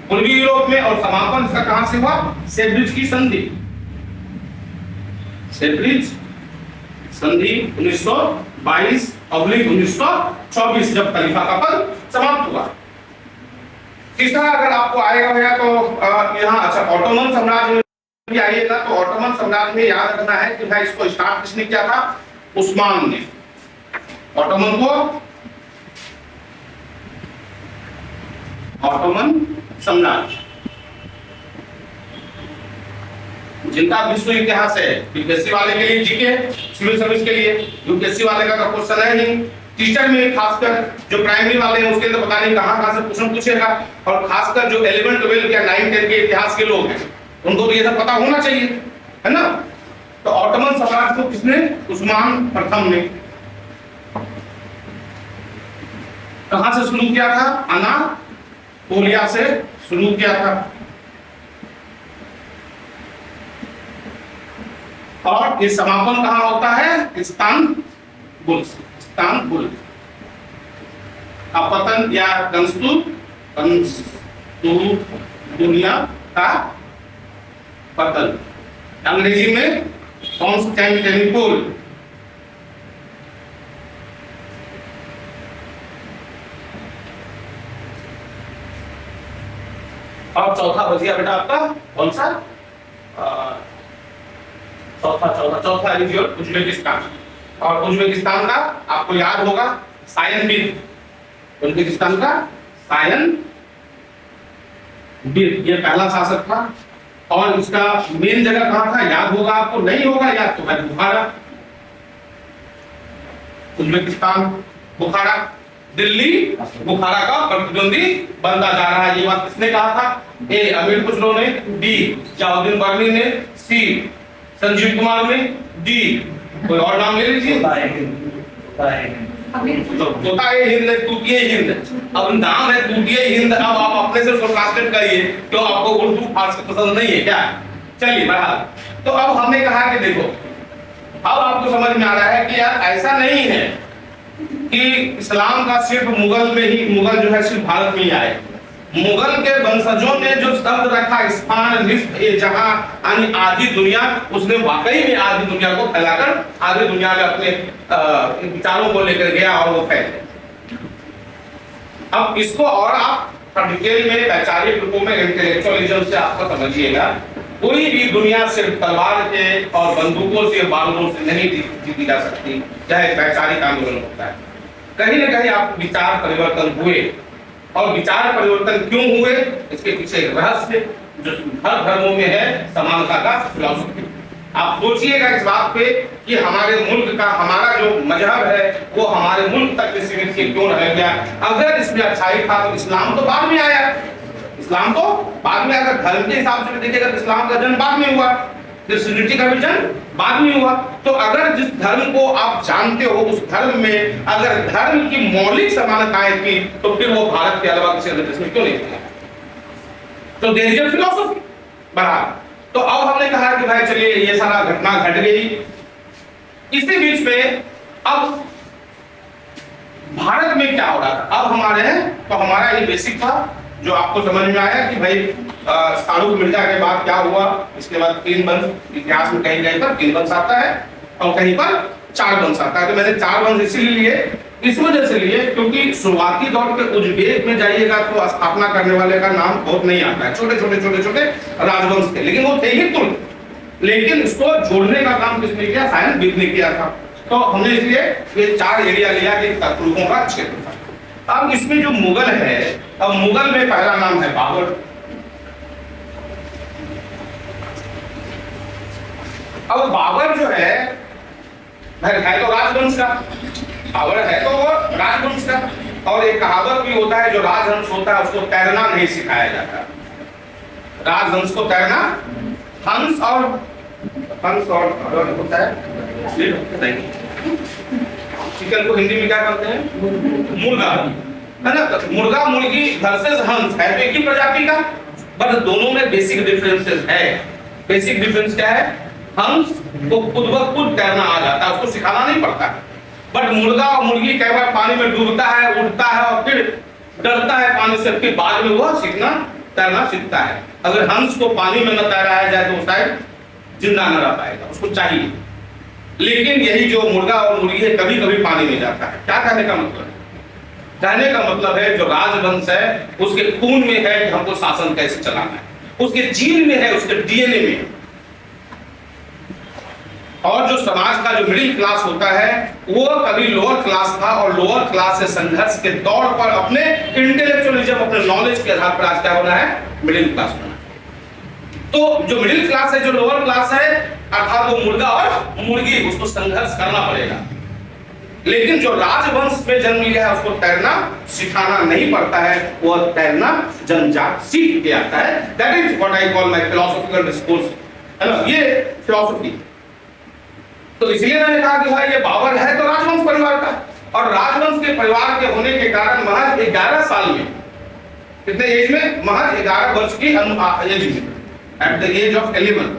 पूर्वी यूरोप में, और समापन इसका कहां से हुआ, सेब्रिज की संधि। सेब्रिज संधि 1922 और 1924 जब खलीफा का पद समाप्त हुआ। तीसरा अगर आपको आएगा भैया तो यहाँ अच्छा ऑटोमन साम्राज्य में भी आइएगा। तो ऑटोमन साम्राज्य में याद रखना है कि भाई इसको स्टार्ट किसने किया था, उस्मान ने। ऑटोमन को ऑटोमन साम्राज्य जिनका विश्व इतिहास है, यूपीएससी वाले के लिए जीके, सिविल सर्विस के लिए यूपीएससी वाले का तो क्वेश्चन है नहीं, टीचर में खासकर जो प्राइमरी वाले हैं उसके लिए पता नहीं कहां से क्वेश्चन पूछेगा, और खासकर जो 11 12 या 9 10 के इतिहास के लोग हैं उनको तो ये सब पता होना चाहिए, है ना। तो ऑटोमन साम्राज्य को किसने, उस्मान प्रथम ने कहां से शुरू किया था, अनातोलिया से शुरू किया था। और ये समापन कहां होता है, इस्तांबुल। इस्तांबुल का पतन या दुनिया का पतन, अंग्रेजी में कॉन्स्टेंटिनोपल। और चौथा बचिया बेटा आपका कौन सा, चौथा उज्बेकिस्तान। और उज्बेकिस्तान का आपको याद होगा सायन बीर, उज्बेकिस्तान का सायन बीर ये पहला शासक था। और इसका मेन जगह कहां था, याद होगा आपको, नहीं होगा याद तो है बुखारा। उज्बेकिस्तान बुखारा, दिल्ली बुखारा का प्रतिद्वंदी बनता जा रहा है। ये बात किसने कहा था, ए अमीर खुसरो ने, बी जलालुद्दीन बर्नी ने, सी संजीव कुमार ने, डी कोई और नाम ले लीजिए, तोता ये हिंद, तूतिए हिंद। अब नाम है तूतिए हिंद, अब आप अपने से उसको ट्रांसलेट करिए, क्यों आपको उर्दू फारसी पसंद नहीं है क्या। चलिए बहरहाल, तो अब हमने कहा कि देखो अब आपको समझ में आ रहा है कि यार ऐसा नहीं है कि इस्लाम का सिर्फ मुगल में ही, मुगल जो है सिर्फ भारत में ही आए। मुगल के वंशजों ने जो शब्द रखा इस्फान निफ्त ए जहां, यानी आधी दुनिया, उसने वाकई में आधी दुनिया को फैलाकर आधी दुनिया में अपने विचारों को लेकर गया और वो फैले। अब इसको और आप डिटेल में वैचारिक रूपों में इंटेलेक्चुअलिज्म से आपको समझिएगा। कोई भी दुनिया सिर्फ तलवार के और बंदूकों से, बारूदों से नहीं जीती जा सकती, चाहे वैचारिक आंदोलन होता है। कहीं न कहीं आप विचार परिवर्तन हुए, और विचार परिवर्तन क्यों हुए इसके पीछे एक रहस्य जो हर धर्मों में है, समानता का फिलॉसफी। आप सोचिएगा इस बात पे कि हमारे मुल्क का, हमारा जो मजहब है वो हमारे मुल्क तक सीमित क्यों रह गया। अगर इसमें अच्छाई था तो इस्लाम तो बाद में आया, इस्लाम तो बाद में, अगर धर्म के हिसाब से देखिएगा तो इस्लाम का जन्म बाद में हुआ। क्रिश्चियनिटी का भी जन्म बाद में हुआ। तो अगर जिस धर्म को आप जानते हो, उस धर्म में अगर धर्म की मौलिक समानताएं थी, तो फिर वो भारत के अलावा किसी अन्य देश में क्यों नहीं थी? तो देयर इज अ फिलॉसफी बराबर। तो अब हमने कहा कि भाई चलिए ये सारा घटना घट गई, इसी बीच में अब भारत में क्या हो रहा था। अब हमारे तो हमारा ये बेसिक था जो आपको समझ में आया कि भाई शाहरुख मिर्जा के बाद क्या हुआ। इसके बाद 3 वंश इतिहास में कहीं कहीं पर 3 वंश आता है और कहीं पर 4 वंश आता है। तो मैंने 4 वंश इसीलिए लिए, इस वजह से लिए क्योंकि शुरुआती दौर पे उज्बेक में जाइएगा तो स्थापना करने वाले का नाम बहुत नहीं आता है, छोटे छोटे राजवंश थे, लेकिन वो थे ही तुर्क। लेकिन इसको जोड़ने का काम किसने किया? साइंस विद ने किया था। तो हमने इसलिए ये 4 एरिया लिया कि तुर्कों का क्षेत्र था। अब इसमें जो मुगल है, अब मुगल में पहला नाम है बाबर। अब बाबर जो है तो राजवंश का, बाबर है तो वो राजवंश का। और एक कहावत भी होता है, जो राजहंस होता है उसको तैरना नहीं सिखाया जाता। राजहंस को तैरना, हंस और होता है चिकन को हिंदी में क्या कहते हैं? मुर्गा, है ना। तो मुर्गा मुर्गी वर्सेस हंस है तो एक ही प्रजाति का, बट दोनों में बेसिक डिफरेंसेस है। बेसिक डिफरेंस क्या है? हंस को खुद ब खुद तैरना आ जाता है, उसको सिखाना नहीं पड़ता। बट मुर्गा और मुर्गी कई बार पानी में डूबता है, उठता है और फिर डरता है पानी से, फिर बाद में वो तैरना सीखता है। अगर हंस को पानी में न तैराया जाए तो वो शायद जिंदा न रह पाएगा, उसको चाहिए। लेकिन यही जो मुर्गा और मुर्गी है कभी कभी पानी में जाता है। क्या कहने का मतलब है? कहने का मतलब है जो राजवंश है उसके खून में है कि हमको शासन कैसे चलाना है, उसके जीन में है, उसके डीएनए में। और जो समाज का जो मिडिल क्लास होता है वो कभी लोअर क्लास था और लोअर क्लास से संघर्ष के दौर पर अपने इंटेलेक्चुअलिज्म, अपने नॉलेज के आधार पर आज क्या बना है? मिडिल क्लास बना। तो जो मिडिल क्लास है, जो लोअर क्लास है, अर्थात वो मुर्गा और मुर्गी, उसको संघर्ष करना पड़ेगा। लेकिन जो राजवंश में जन्म लिया है उसको तैरना सिखाना नहीं पड़ता है, वो तैरना जन्मजात सीख के आता है। That is what I call my philosophical discourse, है ना, ये फिलॉसफी। तो इसलिए मैंने कहा कि भाई ये बाबर है तो राजवंश परिवार का, और राजवंश के परिवार के होने के कारण महज 11 साल में, कितने एज में? महज 11 वर्ष की एज में, एट द एज ऑफ 11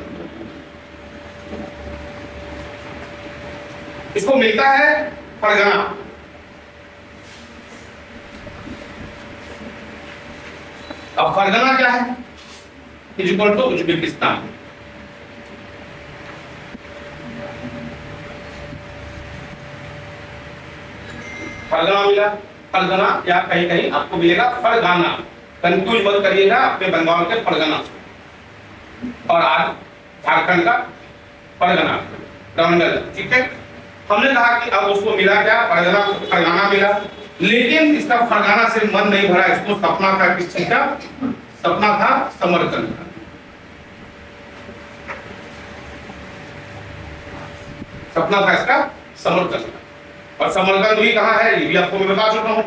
इसको मिलता है फरगना। अब फरगना क्या है? Is equal to Uzbekistan. Fergana मिला, फरगना या कहीं कहीं आपको मिलेगा फरगाना, कंफ्यूज मत करिएगा अपने बंगाल के फरगना और आज झारखंड का फरगना, ठीक है। हमने कहा कि अब उसको मिला क्या? फरगाना मिला। लेकिन इसका फरगाना से मन नहीं भरा, इसको सपना था किस चीज का? सपना था समरकंद का। सपना था इसका समरकंद का, और समरकंद भी कहाँ है ये भी आपको मैं बता चुका हूं।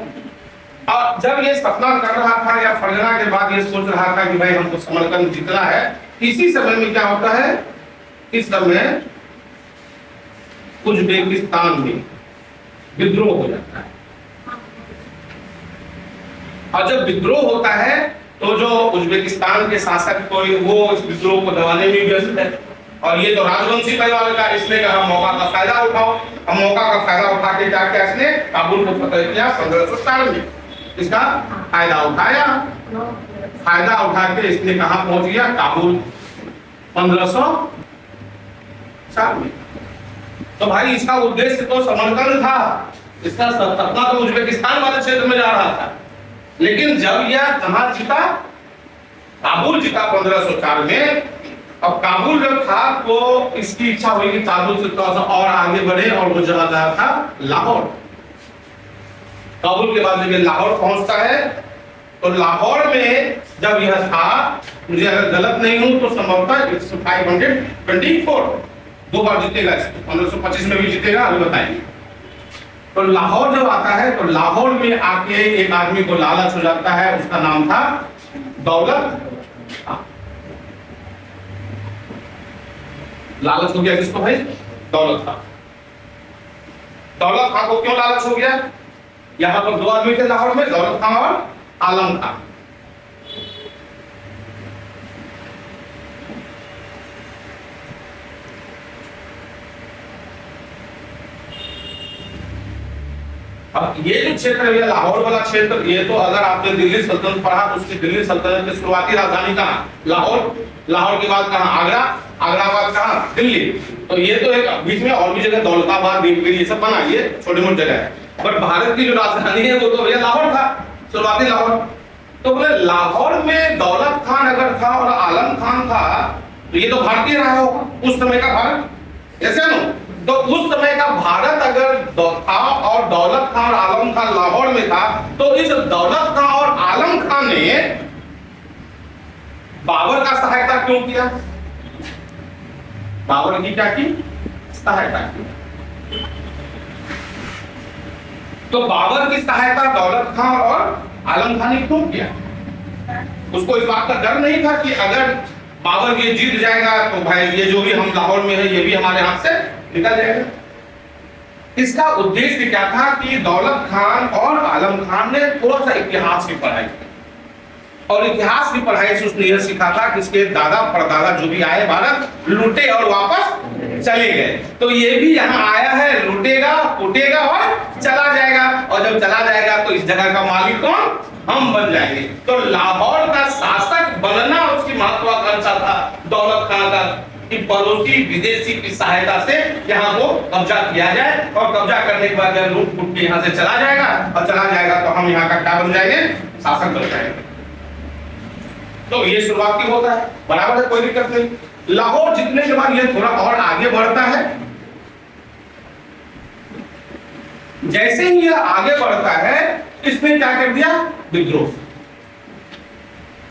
और जब ये सपना कर रहा था या फरगना के बाद ये सोच रहा था कि भाई हमको समरकंद जीतना है, इसी समय में क्या होता है? इस समय उज्बेकिस्तान में विद्रोह हो जाता है। और जब विद्रोह होता है तो जो उज्बेकिस्तान के शासक कोई वो इस विद्रोह को दबाने में व्यस्त है, और ये तो राजवंशी परिवार का, इसने कहा मौका का फायदा उठाओ। अब मौका का फायदा उठा के क्या किया इसने? काबुल को फतह किया 1504 में। इसका फायदा उठाया, फायदा उठा के इसने कहां पहुंच गया? काबुल 1504 में। तो भाई इसका उद्देश्य तो समरकंद था, इसका सपना तो उज्बेकिस्तान वाले क्षेत्र में जा रहा था। लेकिन जब यह कहां जीता? काबुल जीता 1504 में। अब काबुल जब था तो इसकी इच्छा हुई कि काबुल से थोड़ा सा और आगे बढ़े, और वो जगह गया था लाहौर। काबुल के बाद जब ये लाहौर पहुंचता है तो लाहौर में जब यह था, मुझे अगर गलत नहीं हूं तो संभवतः 524 दो बार जीतेगा, 1525 में भी जीतेगा, अभी बताएंगे। तो लाहौर जब आता है तो लाहौर में आके एक आदमी को लालच हो जाता है, उसका नाम था दौलत। लालच हो गया किसको भाई? दौलत खां। दौलत खां को क्यों लालच हो गया? यहां पर दो आदमी थे लाहौर में, दौलत खां और आलम खां। अब ये जो क्षेत्र है लाहौर वाला क्षेत्र, ये तो अगर आपने दिल्ली सल्तनत पढ़ा तो उसकी दिल्ली सल्तनत की शुरुआती राजधानी कहाँ? लाहौर। लाहौर के बाद कहाँ? आगरा। आगरा के बाद कहाँ? दिल्ली। तो ये तो एक बीच में और भी जगह दौलताबाद, नीमगिरी, ये सब बना, ये छोटी मोटी जगह है। पर भारत की जो राजधानी है वो तो भैया लाहौर था, शुरुआती लाहौर। तो बोले लाहौर में दौलत खान अगर था और आलम खान था तो ये तो भारतीय रहा होगा उस समय का भारत, ऐसे ना? तो उस समय का भारत अगर था और दौलत खां और आलम खां लाहौर में था, तो इस दौलत खां और आलम खां ने बाबर का सहायता क्यों किया? बाबर की क्या की? सहायता की। तो बाबर की सहायता दौलत खां और आलम खां ने क्यों किया? उसको इस बात का डर नहीं था कि अगर बाबर ये जीत जाएगा तो भाई ये जो भी हम लाहौर में है ये भी हमारे हाथ से निकल जाएगा। इसका उद्देश्य क्या था कि दौलत खान और आलम खान ने थोड़ा सा इतिहास की पढ़ाई की, और इतिहास की पढ़ाई से उसने यह सीखा था कि इसके दादा परदादा जो भी आए भारत लूटे और वापस चले गए, तो ये भी यहाँ आया है, लूटेगा, कूटेगा और चला जाएगा, और जब चला जाएगा तो इस जगह का मालिक कौन? हम बन जाएंगे। तो लाहौर का शासक बनना उसकी महत्वाकांक्षा था दौलत खान का, कि पड़ोसी विदेशी की सहायता से यहाँ को कब्जा किया जाए, और कब्जा करने के बाद जब लूट फूट के यहाँ से चला जाएगा, और चला जाएगा तो हम यहाँ का क्या बन जाएंगे? शासक बन जाएंगे। तो ये शुरुआती होता है, बराबर है, कोई दिक्कत नहीं। लाहौर जीतने के बाद ये थोड़ा और आगे बढ़ता है। जैसे ही यह आगे बढ़ता है, इसने क्या कर दिया? विद्रोह।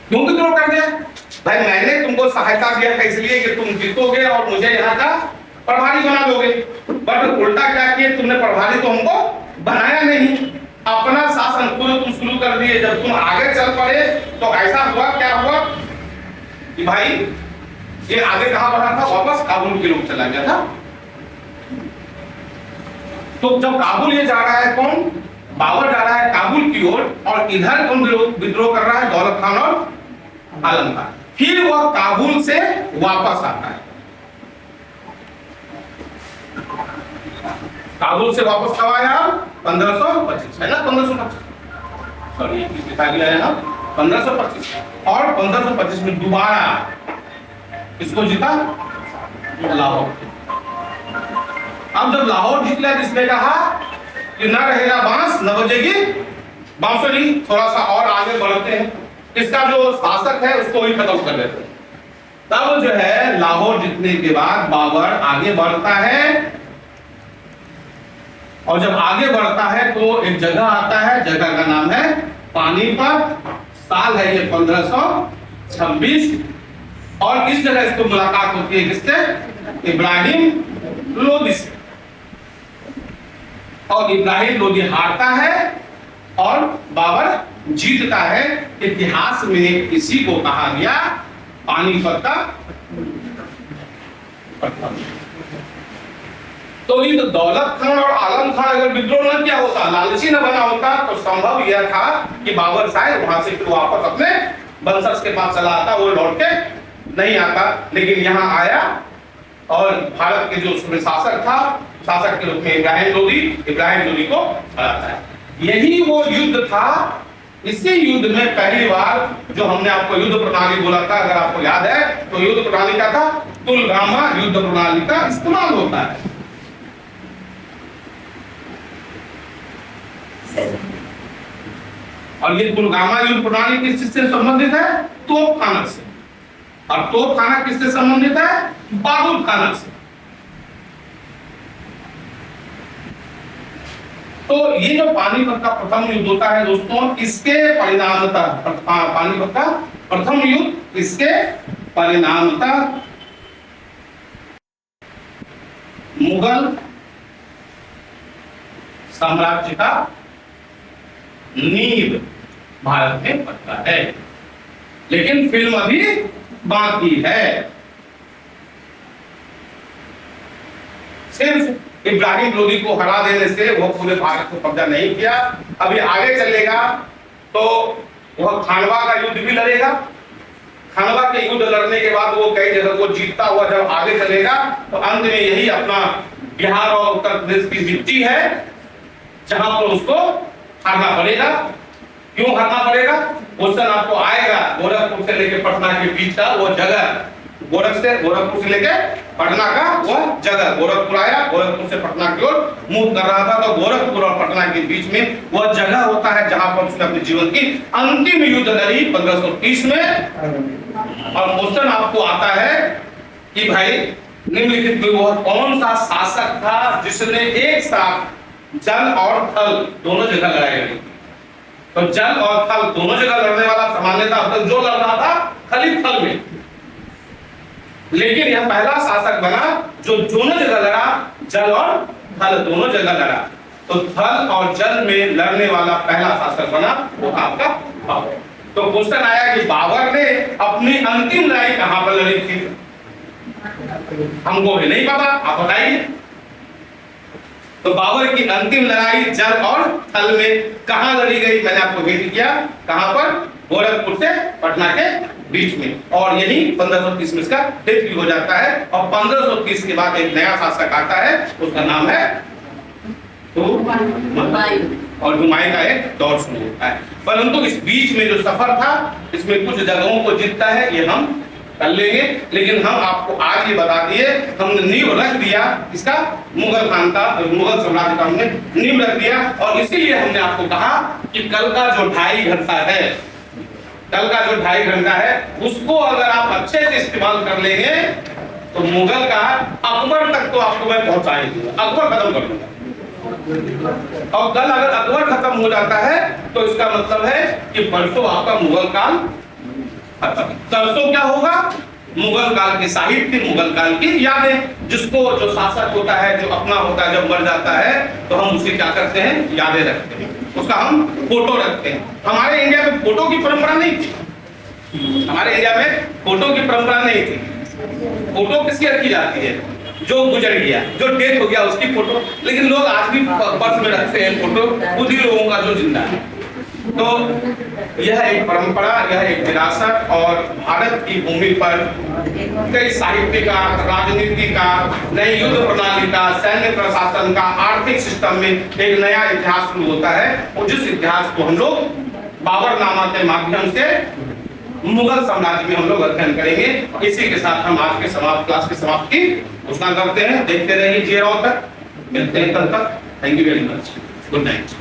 क्यों विद्रोह कर दिया? भाई मैंने तुमको सहायता दिया था इसलिए कि तुम जीतोगे और मुझे यहाँ का प्रभारी बना दोगे, बट उल्टा क्या किए तुमने? प्रभारी तो हमको बनाया नहीं, अपना शासन खुद तुम शुरू कर दिए। जब तुम आगे चल पड़े तो ऐसा हुआ, क्या हुआ कि भाई ये आगे कहां बढ़ा था? वापस काबुल की ओर चला गया था। तो जब काबुल ये जा रहा है, कौन? बाबर जा रहा है काबुल की ओर, और इधर कौन विद्रोह कर रहा है? दौलत खान और आलम खान। फिर वह काबुल से वापस आता है। काबुल से वापस कब आया? 1525 है ना? 1525, सॉरी लिखा गया है ना 1525। और 1525 में दोबारा किसको जीता? लाहौर। अब जब लाहौर जीत लिया, जिसने कहा कि न रहेगा बांस न बजेगी बांसुरी, थोड़ा सा और आगे बढ़ते हैं, इसका जो शासक है उसको ही खत्म कर देते हैं। तब जो है लाहौर जीतने के बाद बाबर आगे बढ़ता है, और जब आगे बढ़ता है तो एक जगह आता है, जगह का नाम है पानीपत। साल है ये 1526, और इस जगह इसको मुलाकात होती है किससे? इब्राहिम लोदी से। और इब्राहिम लोदी हारता है और बाबर जीतता है। इतिहास में इसी को कहा गया पानीपत का प्रथम। तो इस दौलत खान और आलम खान अगर विद्रोह न किया होता, लालची न बना होता, तो संभव यह था कि बाबर शायद वहां से फिर वापस अपने वंशज के पास चला आता, वो लौट के नहीं आता। लेकिन यहाँ आया और भारत के जो उसमें शासक था, शासक के रूप में इब्राहिम लोदी को हराता है। यही वो युद्ध था। इसी युद्ध में पहली बार जो हमने आपको युद्ध प्रणाली बोला था, अगर आपको याद है, तो युद्ध प्रणाली क्या था? तुलगामा युद्ध प्रणाली का इस्तेमाल होता है। और ये तुलगामा युद्ध प्रणाली किस चीज से संबंधित है? तोपखाना से। और तोपखाना किससे संबंधित है? बारूद खाना से। तो ये जो पानीपत का प्रथम युद्ध होता है दोस्तों, इसके परिणामतः पानीपत का प्रथम युद्ध, इसके परिणामतः मुगल साम्राज्य का नींव भारत में पड़ता है। लेकिन फिल्म अभी बाकी है। सिर्फ इब्राहिम लोदी को हरा देने से वह पूरे भारत को कब्जा नहीं किया। अभी आगे चलेगा तो वह खानवा का युद्ध भी लड़ेगा। खानवा के युद्ध लड़ने के बाद वो कई जगह को जीतता हुआ जब आगे चलेगा तो अंत में यही अपना बिहार और उत्तर प्रदेश की मिट्टी है जहां पर उसको हारना पड़ेगा। क्यों हारना पड़ेगा? क्वेश्चन आपको आएगा। गोरखपुर से लेकर पटना के बीच का वो जगह, गोरखपुर से लेकर पटना का वह जगह, गोरखपुर आया, गोरखपुर से पटना की ओर मूव कर रहा था, तो गोरखपुर और पटना के बीच में वह जगह होता है जहां पर उसने अपने जीवन की अंतिम युद्ध लड़ी 1530 में। और क्वेश्चन आपको आता है कि भाई निम्नलिखित में वह कौन सा शासक था जिसने एक साथ जल और थल दोनों जगह लड़ाई लड़ी? तो जल और थल दोनों जगह लड़ने वाला सामान्यतः अब तक जो लड़ रहा था खाली थल में, लेकिन यह पहला शासक बना जो दोनों जगह लड़ा, जल और थल दोनों जगह लड़ा। तो थल और जल में लड़ने वाला पहला शासक बना वो आपका बाबर। तो क्वेश्चन आया कि बाबर ने अपनी अंतिम लड़ाई कहां पर लड़ी थी? हमको भी नहीं पता, आप बताइए। तो बाबर की अंतिम लड़ाई जल और थल में कहां लड़ी गई? मैंने आपको भेज दिया, कहां पर? गोरखपुर से पटना के बीच में। और यही 1530 में इसका डेथ भी हो जाता है। और 1530 के बाद एक नया शासक आता है, उसका नाम है हुमायूं, और हुमायूं का एक दौर शुरू होता है। परंतु इस बीच में जो सफर था इसमें कुछ जगहों को जीतता है, ये हम कर लेंगे। लेकिन हम आपको आज ये बता दिए, हमने नींव रख दिया इसका, मुगल खान का, मुगल साम्राज्य का हमने नींव रख दिया। और इसीलिए हमने आपको कहा कि कल का जो 2.5 घंटा है, कल का जो 2.5 घंटा है उसको अगर आप अच्छे से इस्तेमाल कर लेंगे तो मुगल का अकबर तक तो आपको मैं पहुंचा ही दूंगा, अकबर खत्म कर दूंगा। और कल अगर अकबर खत्म हो जाता है तो इसका मतलब है कि परसों आपका मुगल काल खत्म। परसों क्या होगा? मुगल काल के साहित्य, मुगल काल की यादें। जिसको जो शासक होता है, जो अपना होता है, जब मर जाता है तो हम उसकी क्या करते हैं? यादें रखते हैं, उसका हम फोटो रखते हैं। हमारे इंडिया में फोटो की परंपरा नहीं थी, हमारे इंडिया में फोटो की परंपरा नहीं थी। फोटो किसकी रखी जाती है? जो गुजर गया, जो डेथ हो गया उसकी फोटो। लेकिन लोग आज भी पर्स में रखते हैं फोटो उन्हीं लोगों का जो जिंदा है। तो यह एक परंपरा, यह एक विरासत, और भारत की भूमि पर कई साहित्य का, राजनीति का, नई युद्ध प्रणाली का, सैन्य प्रशासन का, आर्थिक सिस्टम में एक नया इतिहास शुरू होता है। और जिस इतिहास को हम लोग बाबरनामा के माध्यम से मुगल साम्राज्य में हम लोग अध्ययन करेंगे। इसी के साथ हम आज के क्लास की समाप्ति घोषणा करते हैं। देखते रहिए जी राव तक, मिलते हैं कल तक। Thank you very much, good night.